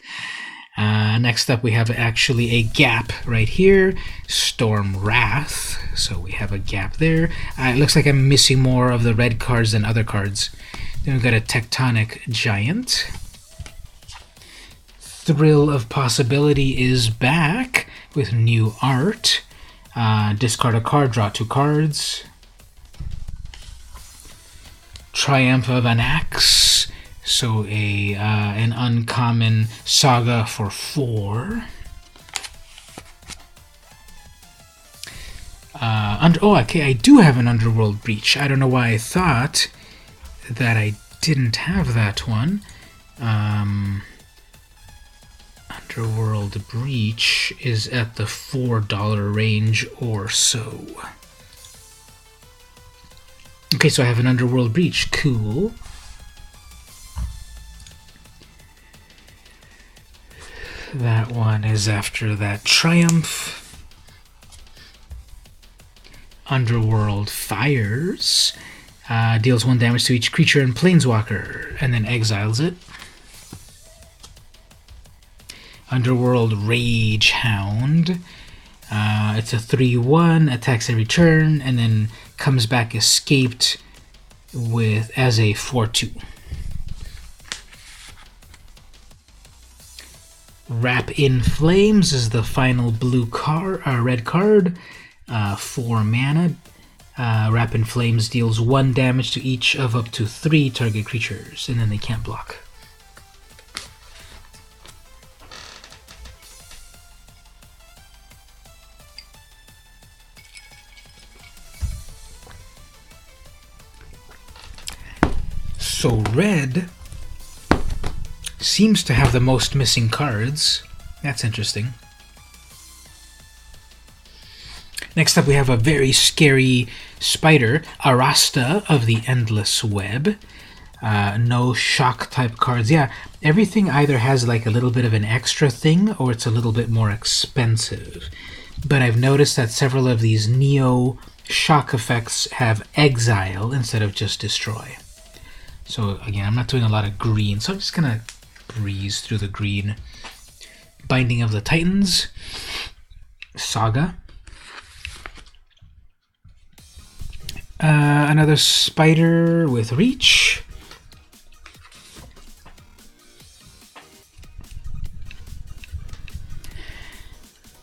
Next up, we have actually a gap right here. Storm Wrath. So we have a gap there. It looks like I'm missing more of the red cards than other cards. Then we've got a Tectonic Giant. Thrill of Possibility is back with new art. Discard a card, draw 2 cards. Triumph of an Axe. So an uncommon Saga for 4. Okay, I do have an Underworld Breach. I don't know why I thought that I didn't have that one. Underworld Breach is at the $4 range or so. Okay, so I have an Underworld Breach. Cool. That one is after that Triumph. Underworld Fires deals 1 damage to each creature and planeswalker, and then exiles it. Underworld Rage Hound. It's a 3/1, attacks every turn, and then comes back escaped as a 4/2. Wrap in Flames is the final red card. 4 mana. Wrap in Flames deals 1 damage to each of up to 3 target creatures, and then they can't block. So red seems to have the most missing cards. That's interesting. Next up we have a very scary spider, Arasta of the Endless Web. No shock type cards. Yeah, everything either has like a little bit of an extra thing or it's a little bit more expensive. But I've noticed that several of these Neo shock effects have exile instead of just destroy. So again, I'm not doing a lot of green, so I'm just gonna breeze through the green. Binding of the Titans, Saga. Another spider with reach.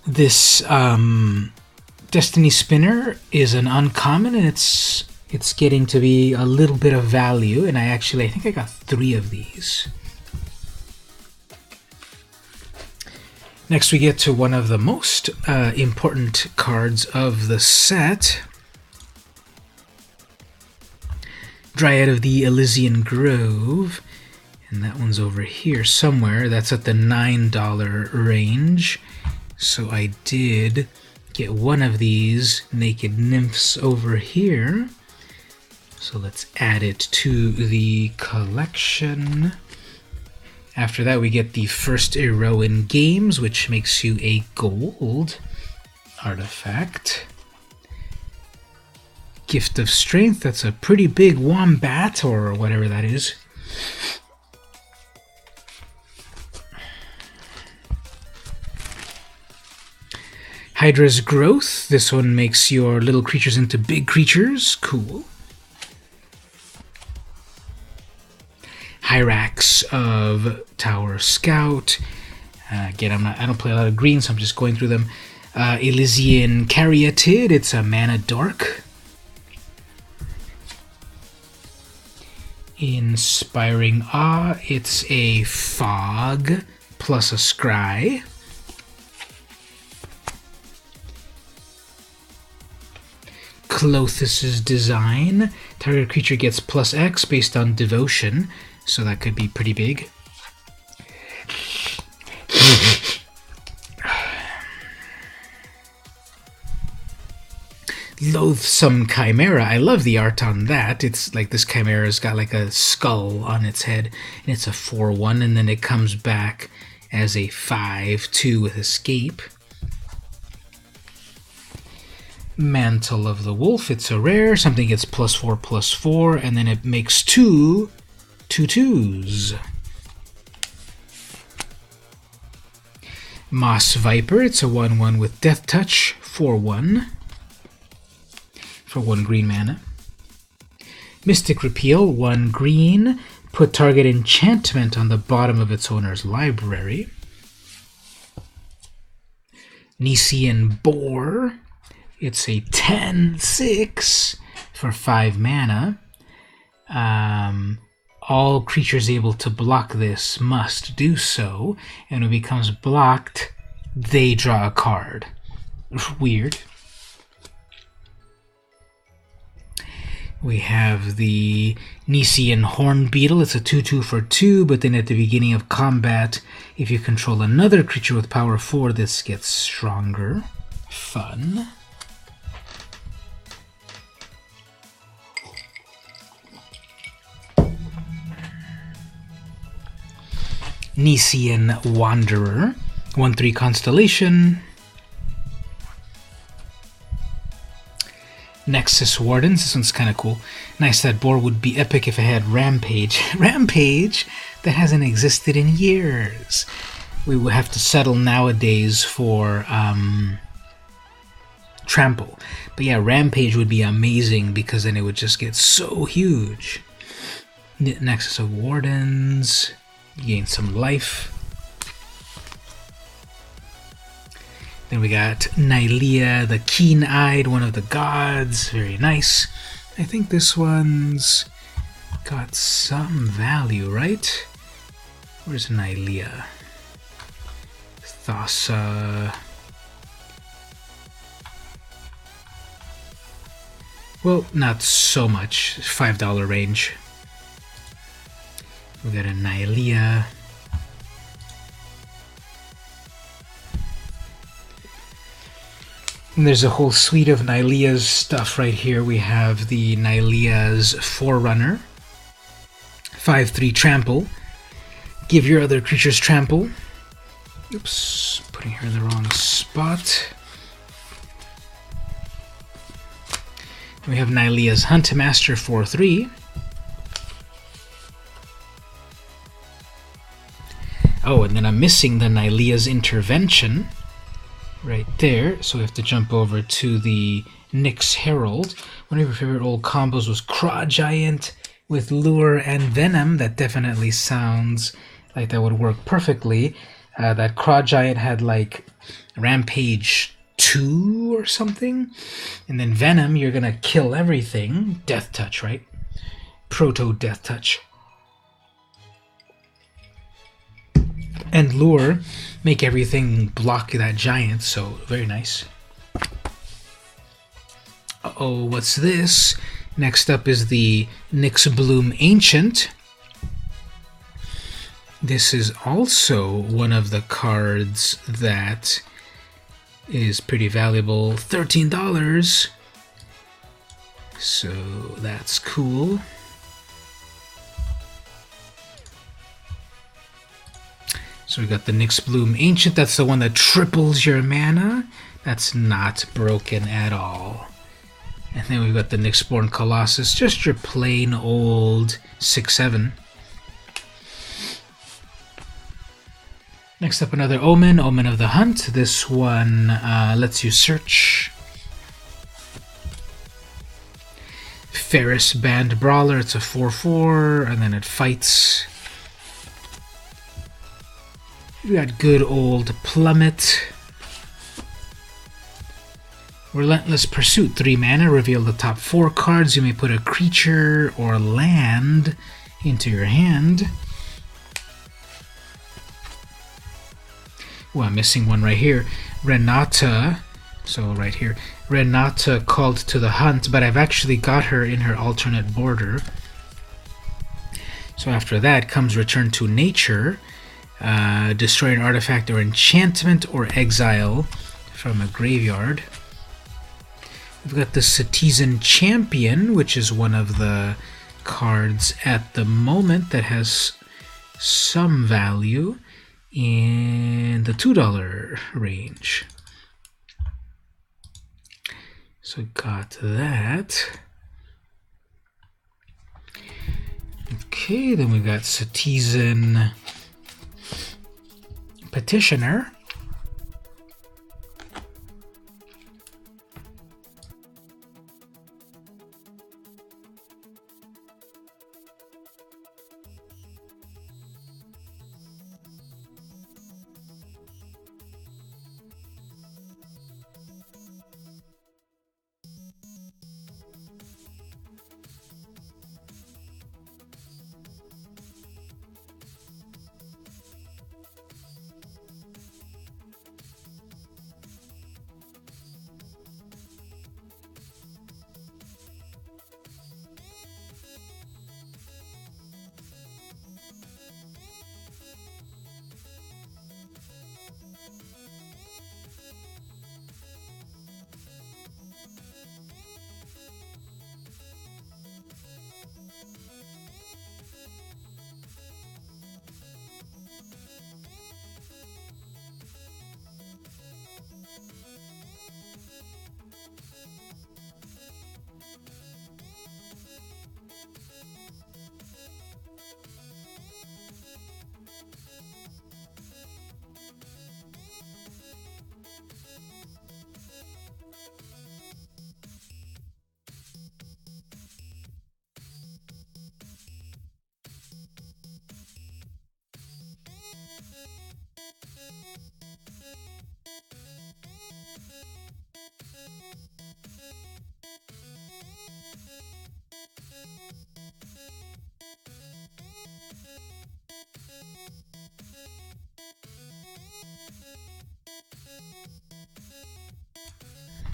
This Destiny Spinner is an uncommon, and it's getting to be a little bit of value, and I think I got 3 of these. Next we get to one of the most important cards of the set. Dryad of the Elysian Grove, and that one's over here somewhere. That's at the $9 range. So I did get one of these Naked Nymphs over here. So let's add it to the collection. After that we get the first Eroin Games, which makes you a gold artifact. Gift of Strength, that's a pretty big wombat, or whatever that is. Hydra's Growth, this one makes your little creatures into big creatures. Cool. Hyrax of Tower Scout. Again, I don't play a lot of green, so I'm just going through them. Elysian Caryatid, it's a mana dark. Inspiring Awe, it's a fog plus a scry. Clothis' Design, target creature gets +X based on devotion, so that could be pretty big. Loathsome Chimera, I love the art on that. It's like this Chimera's got like a skull on its head, and it's a 4/1, and then it comes back as a 5/2 with escape. Mantle of the Wolf, it's a rare, something gets +4/+4, and then it makes 2 2/2s. Moss Viper, it's a 1/1 with Death Touch, 4/1. For 1 green mana. Mystic Repeal, 1 green. Put target enchantment on the bottom of its owner's library. Nisian Boar, it's a 10/6 for 5 mana. all creatures able to block this must do so, and when it becomes blocked, they draw a card. Weird. We have the Nisian Horn Beetle. It's a 2/2 for 2, but then at the beginning of combat, if you control another creature with power 4, this gets stronger. Fun. Nisian Wanderer. 1/3 Constellation. Nexus Wardens. This one's kind of cool. Nice, that board would be epic if it had Rampage. Rampage? That hasn't existed in years. We would have to settle nowadays for Trample. But yeah, Rampage would be amazing because then it would just get so huge. Nexus of Wardens. Gain some life. Then we got Nylea, the Keen-Eyed, one of the gods. Very nice. I think this one's got some value, right? Where's Nylea? Thassa. Well, not so much. $5 range. We got a Nylea. And there's a whole suite of Nylea's stuff right here. We have the Nylea's Forerunner. 5/3 Trample. Give your other creatures trample. Oops, putting her in the wrong spot. We have Nylea's Huntmaster 4/3. Oh, and then I'm missing the Nylea's Intervention right there, so we have to jump over to the Nyx Herald. One of your favorite old combos was Craw Giant with Lure and Venom. That definitely sounds like that would work perfectly. That Craw Giant had like Rampage 2 or something, and then Venom, you're gonna kill everything. Death Touch, right? Proto Death Touch. And Lure, make everything block that giant, so very nice. Uh-oh, what's this? Next up is the Nyxbloom Ancient. This is also one of the cards that is pretty valuable. $13. So that's cool. So we got the Nyxbloom Ancient. That's the one that triples your mana. That's not broken at all. And then we've got the Nyxborn Colossus. Just your plain old 6/7. Next up, another Omen. Omen of the Hunt. This one lets you search. Ferris Band Brawler. It's a 4/4. And then it fights. We got good old Plummet. Relentless Pursuit, 3 mana. Reveal the top 4 cards. You may put a creature or land into your hand. Oh, I'm missing one right here. Renata. So right here. Renata called to the hunt, but I've actually got her in her alternate border. So after that comes Return to Nature. Destroy an artifact or enchantment or exile from a graveyard. We've got the Citizen Champion, which is one of the cards at the moment that has some value in the $2 range. So got that. Okay, then we got Citizen Petitioner.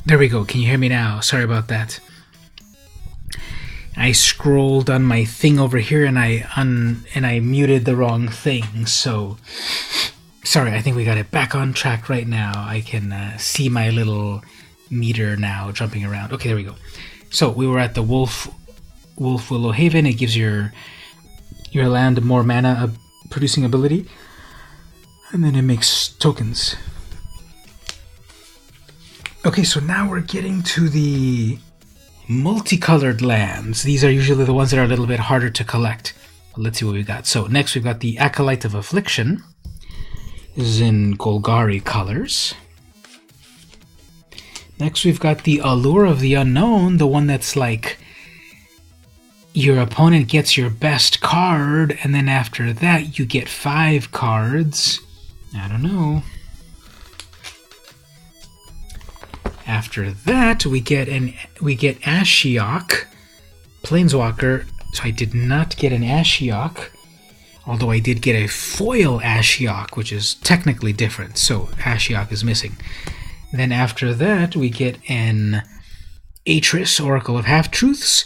There we go. Can you hear me now? Sorry about that. I scrolled on my thing over here and I muted the wrong thing. So sorry. I think we got it back on track right now. I can see my little meter now jumping around. Okay, there we go. So we were at the Wolf Willow Haven. It gives your land more mana producing ability, and then it makes tokens. Okay, so now we're getting to the multicolored lands. These are usually the ones that are a little bit harder to collect. But let's see what we got. So next we've got the Acolyte of Affliction. This is in Golgari colors. Next we've got the Allure of the Unknown, the one that's like your opponent gets your best card, and then after that you get 5 cards. I don't know. After that we get Ashiok, Planeswalker. So I did not get an Ashiok, although I did get a foil Ashiok, which is technically different. So Ashiok is missing. Then after that we get an Atris, Oracle of Half-Truths.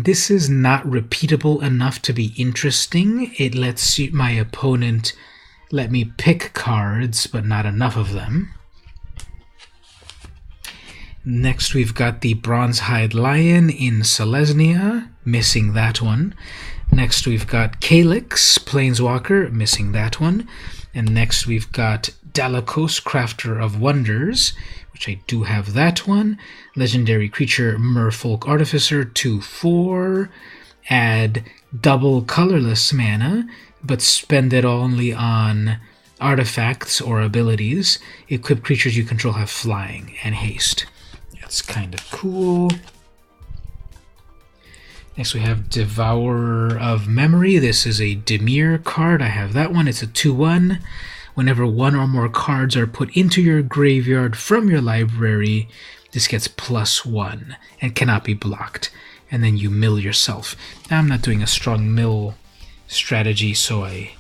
This is not repeatable enough to be interesting. It lets my opponent let me pick cards, but not enough of them. Next we've got the Bronzehide Lion in Selesnya, missing that one. Next we've got Calyx, Planeswalker, missing that one. And next we've got Dalakos, Crafter of Wonders, which I do have that one. Legendary creature, Merfolk Artificer, 2/4. Add double colorless mana, but spend it only on artifacts or abilities. Equipped creatures you control have flying and haste. That's kind of cool. Next we have Devourer of Memory. This is a Dimir card. I have that one. It's a 2/1. Whenever one or more cards are put into your graveyard from your library, this gets +1 and cannot be blocked. And then you mill yourself. Now, I'm not doing a strong mill strategy, so I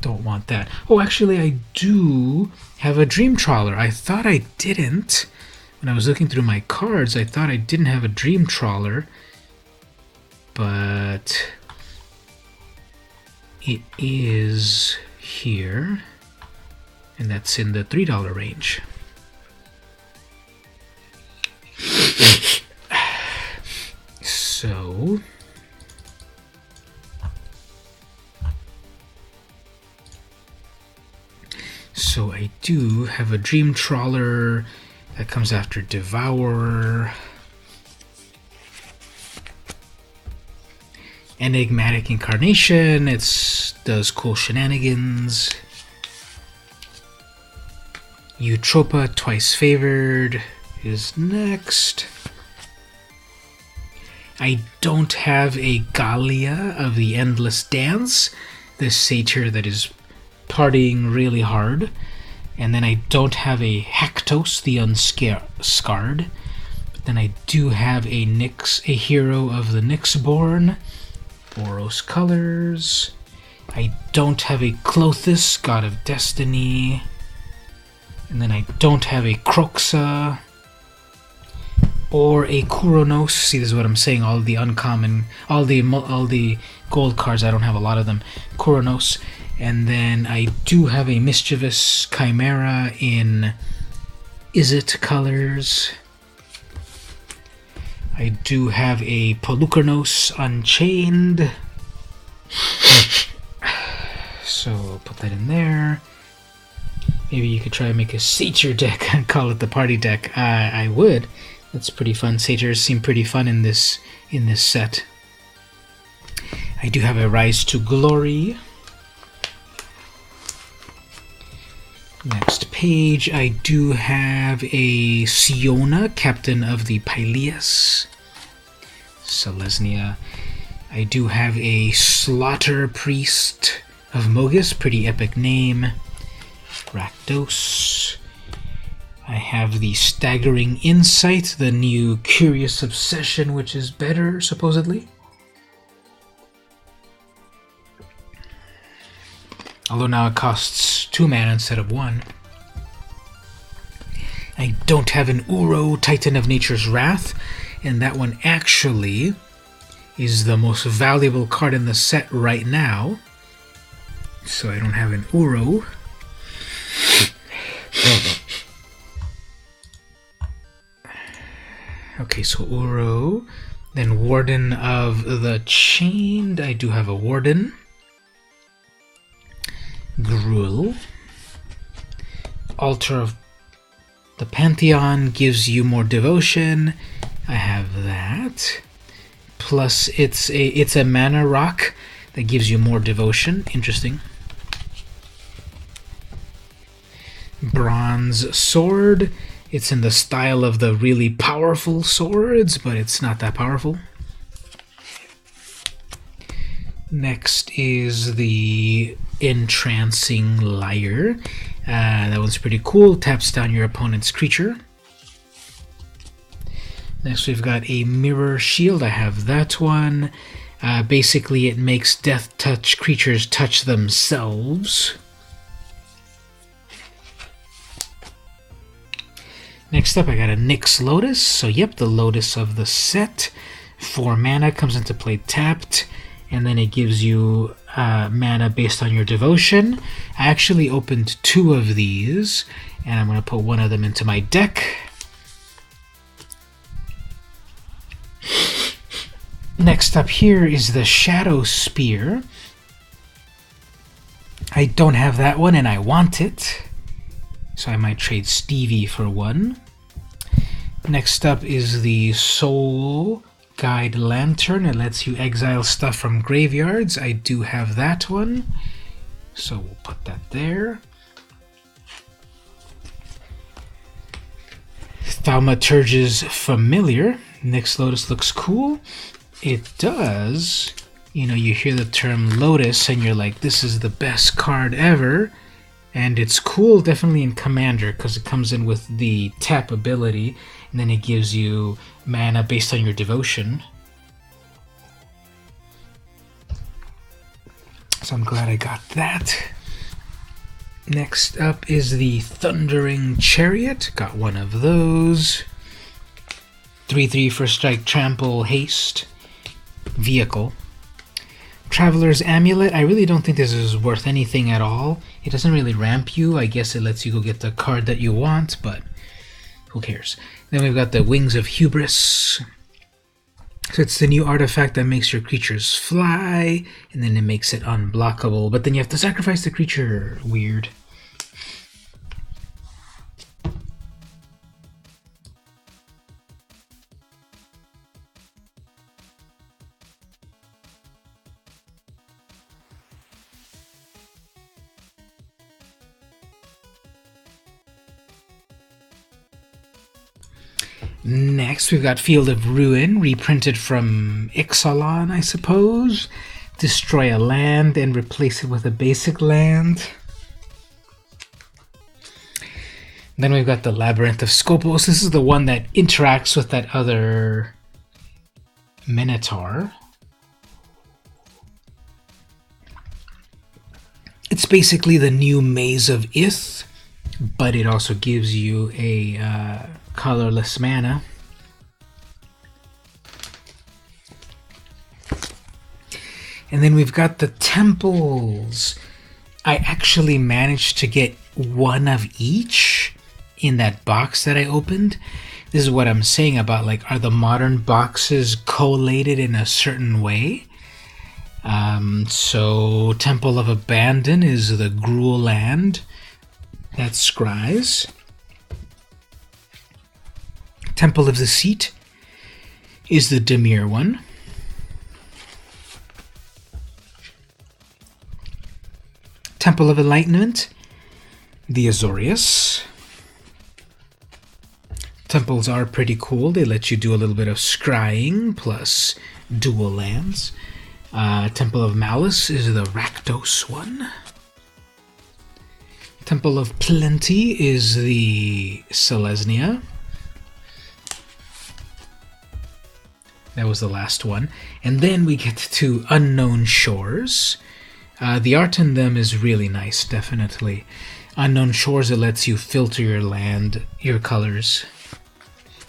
don't want that. Oh, actually, I do have a Dream Trawler. I thought I didn't. When I was looking through my cards, I thought I didn't have a Dream Trawler. But it is here. And that's in the $3 range. So I do have a Dream Trawler that comes after Devourer. Enigmatic Incarnation, it does cool shenanigans. Eutropa, Twice Favored, is next. I don't have a Gallia of the Endless Dance, this satyr that is partying really hard. And then I don't have a Haktos, the Unscarred. But then I do have a Hero of the Nyxborn, Boros colors. I don't have a Clothis, God of Destiny. And then I don't have a Kroxa or a Kuronos. See, this is what I'm saying. All the uncommon, all the gold cards, I don't have a lot of them. Kuronos. And then I do have a Mischievous Chimera in Izzet colors. I do have a Polukranos Unchained. So I'll put that in there. Maybe you could try and make a Satyr deck and call it the party deck. I would. That's pretty fun. Satyrs seem pretty fun in this set. I do have a Rise to Glory. Next page, I do have a Siona, Captain of the Pyleas. Selesnya. I do have a Slaughter Priest of Mogus, pretty epic name. Rakdos. I have the Staggering Insight, the new Curious Obsession, which is better, supposedly. Although now it costs 2 mana instead of 1. I don't have an Uro, Titan of Nature's Wrath, and that one actually is the most valuable card in the set right now. So I don't have an Uro. Okay, so Uro. Then Warden of the Chained. I do have a Warden. Gruul. Altar of the Pantheon gives you more devotion. I have that. Plus, it's a mana rock that gives you more devotion. Interesting. Bronze Sword. It's in the style of the really powerful swords, but it's not that powerful. Next is the Entrancing Lyre. That one's pretty cool. Taps down your opponent's creature. Next we've got a Mirror Shield. I have that one. Basically it makes Death Touch creatures touch themselves. Next up I got a Nyx Lotus. So yep, the Lotus of the set. 4 mana, comes into play tapped, and then it gives you mana based on your devotion. I actually opened 2 of these, and I'm going to put one of them into my deck. Next up here is the Shadow Spear. I don't have that one, and I want it, so I might trade Stevie for one. Next up is the Soul Guide Lantern. It lets you exile stuff from graveyards. I do have that one, so we'll put that there. Thaumaturge's Familiar. Nyx Lotus looks cool. It does, you know, you hear the term Lotus and you're like, this is the best card ever. And it's cool definitely in Commander because it comes in with the tap ability, and then it gives you mana based on your devotion. So I'm glad I got that. Next up is the Thundering Chariot. Got one of those. 3/3 for strike, trample, haste. Vehicle. Traveler's Amulet. I really don't think this is worth anything at all. It doesn't really ramp you. I guess it lets you go get the card that you want, but who cares? Then we've got the Wings of Hubris. So it's the new artifact that makes your creatures fly, and then it makes it unblockable, but then you have to sacrifice the creature. Weird. Next, we've got Field of Ruin, reprinted from Ixalan, I suppose. Destroy a land and replace it with a basic land. Then we've got the Labyrinth of Skopos. This is the one that interacts with that other Minotaur. It's basically the new Maze of Ith, but it also gives you a colorless mana. And then we've got the temples. I actually managed to get one of each in that box that I opened. This is what I'm saying about, like, are the modern boxes collated in a certain way? So Temple of Abandon is the Gruul land. That's Scries. Temple of the Seat is the Dimir one. Temple of Enlightenment, the Azorius. Temples are pretty cool. They let you do a little bit of scrying plus dual lands. Temple of Malice is the Rakdos one. Temple of Plenty is the Selesnya. That was the last one. And then we get to Unknown Shores. The art in them is really nice, definitely. Unknown Shores, it lets you filter your land, your colors.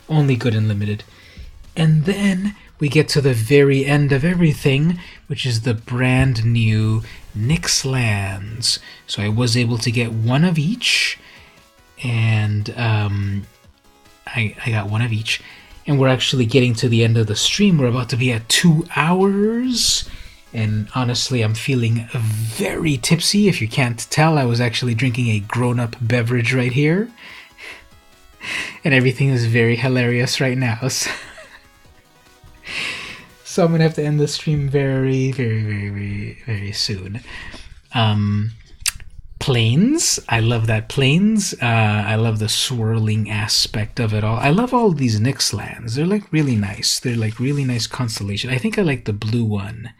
Only good and limited. And then we get to the very end of everything, which is the brand new Nyx lands. So I was able to get one of each, and I got one of each. And we're actually getting to the end of the stream. We're about to be at 2 hours. And honestly, I'm feeling very tipsy. If you can't tell, I was actually drinking a grown-up beverage right here. And everything is very hilarious right now. So I'm going to have to end the stream very, very, very, very, very soon. Plains. I love that plains. I love the swirling aspect of it all. I love all these Nyx lands. They're like really nice. They're like really nice constellation. I think I like the blue one.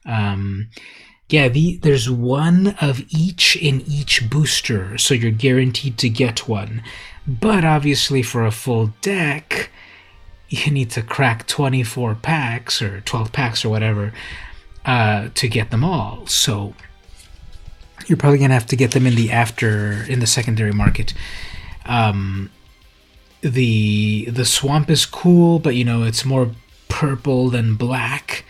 Yeah, there's one of each in each booster, so you're guaranteed to get one. But obviously for a full deck, you need to crack 24 packs or 12 packs or whatever to get them all. So you're probably gonna have to get them in the secondary market. The swamp is cool, but you know, it's more purple than black.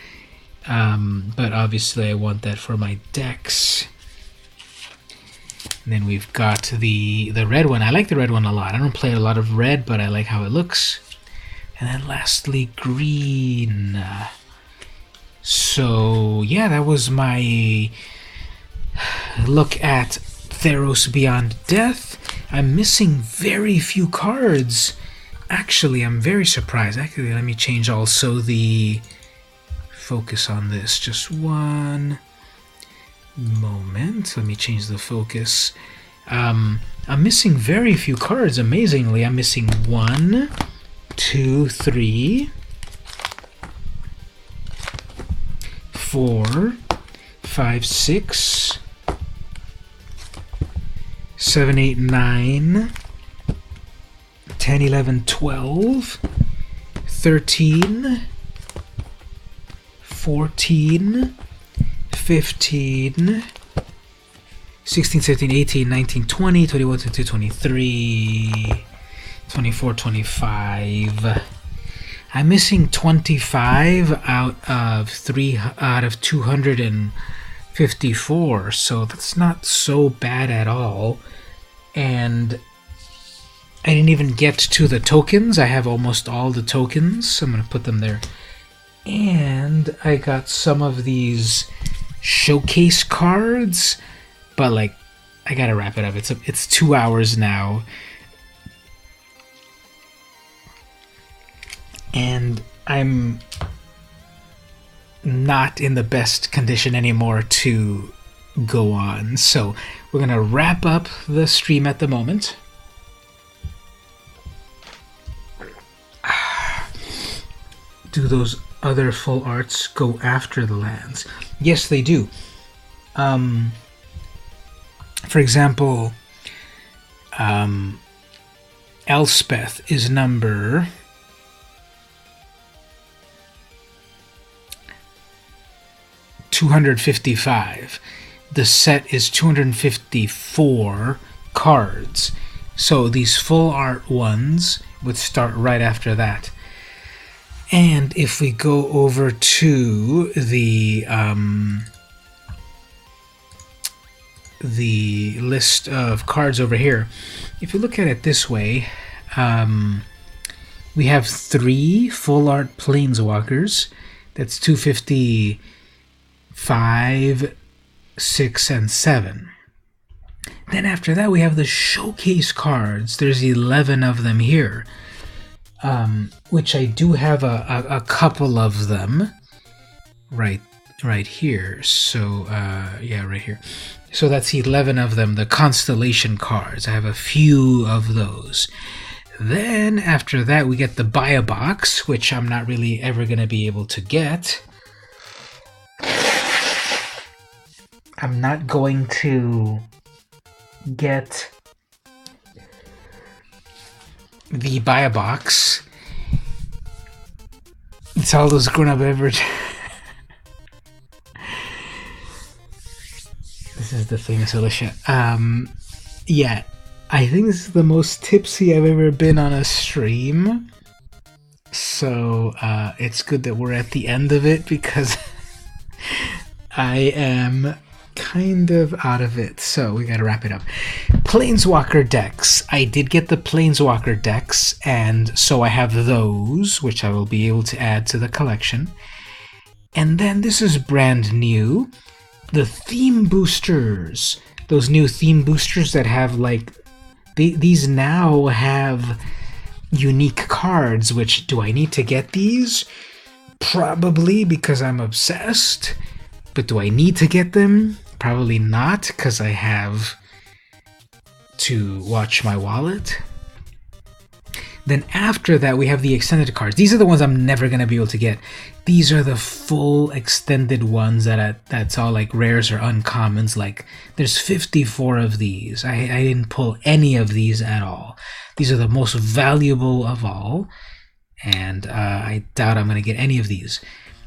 But obviously I want that for my decks. And then we've got the red one. I like the red one a lot. I don't play a lot of red, but I like how it looks. And then lastly, green. So yeah, that was my look at Theros Beyond Death. I'm missing very few cards. Actually, I'm very surprised. Actually, let me change also the focus on this. Just one moment. Let me change the focus. I'm missing very few cards. Amazingly, I'm missing 1, 2, 3, 4, 5, 6, 7, 8, 9, 10, 11, 12, 13, 14, 15, 16, 17, 18, 19, 20, 21, 22, 23, 24, 25. I'm missing 25 out of 254, so that's not so bad at all. And I didn't even get to the tokens. I have almost all the tokens, so I'm going to put them there. And I got some of these showcase cards, but like, I gotta wrap it up. It's 2 hours now, and I'm not in the best condition anymore to go on. So we're gonna wrap up the stream at the moment. Do those other full arts go after the lands? Yes, they do. For example, Elspeth is number 255. The set is 254 cards. So these full art ones would start right after that. And if we go over to the list of cards over here, if you look at it this way, we have 3 full art planeswalkers. That's 255, 6, and 7. Then after that we have the showcase cards. There's 11 of them here. Which I do have a couple of them right here. So yeah, right here. So that's 11 of them, the constellation cards. I have a few of those. Then after that we get the buy a box, which I'm not really ever going to be able to get. I'm not going to get the buy a box. It's all those grown-up beverage. This is the famous Alicia. Yeah, I think this is the most tipsy I've ever been on a stream. So it's good that we're at the end of it because I am kind of out of it. So we gotta wrap it up. Planeswalker decks. I did get the Planeswalker decks, and so I have those, which I will be able to add to the collection. And then this is brand new. The theme boosters. Those new theme boosters that have like... These now have unique cards, which do I need to get these? Probably, because I'm obsessed. But do I need to get them? Probably not, because I have to watch my wallet. Then after that, we have the extended cards. These are the ones I'm never going to be able to get. These are the full extended ones that's all like rares or uncommons. Like, there's 54 of these. I didn't pull any of these at all. These are the most valuable of all. And I doubt I'm going to get any of these.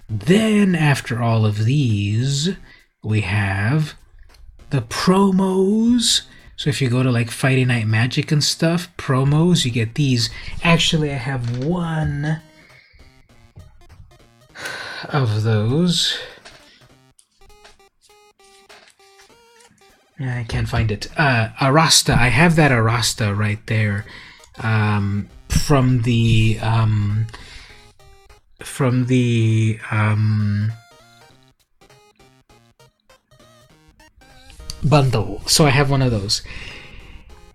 Then after all of these, we have the promos. So if you go to like Friday Night Magic and stuff, promos, you get these. Actually, I have one of those. I can't find it. Arasta. I have that Arasta right there. From the bundle. So I have one of those.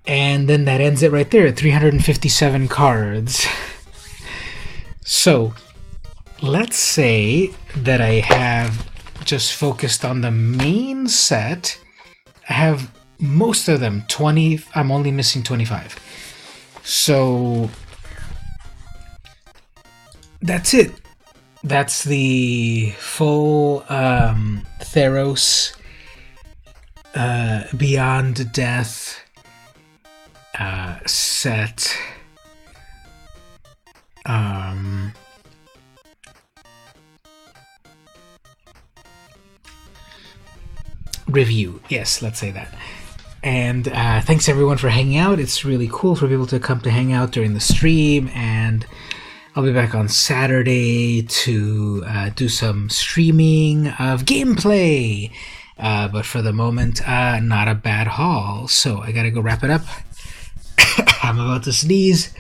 And then that ends it right there at 357 cards. So let's say that I have just focused on the main set. I have most of them, 20. I'm only missing 25. So that's it. That's the full Theros Beyond Death set. Review. Yes, let's say that. And thanks everyone for hanging out. It's really cool for people to come to hang out during the stream, and I'll be back on Saturday to do some streaming of gameplay. But for the moment, not a bad haul. So I gotta go wrap it up. I'm about to sneeze.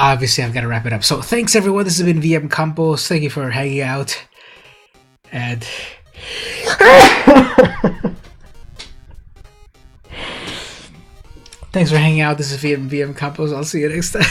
Obviously, I've got to wrap it up. So thanks everyone. This has been VM Campos. Thank you for hanging out. And thanks for hanging out. This is VM Campos. I'll see you next time.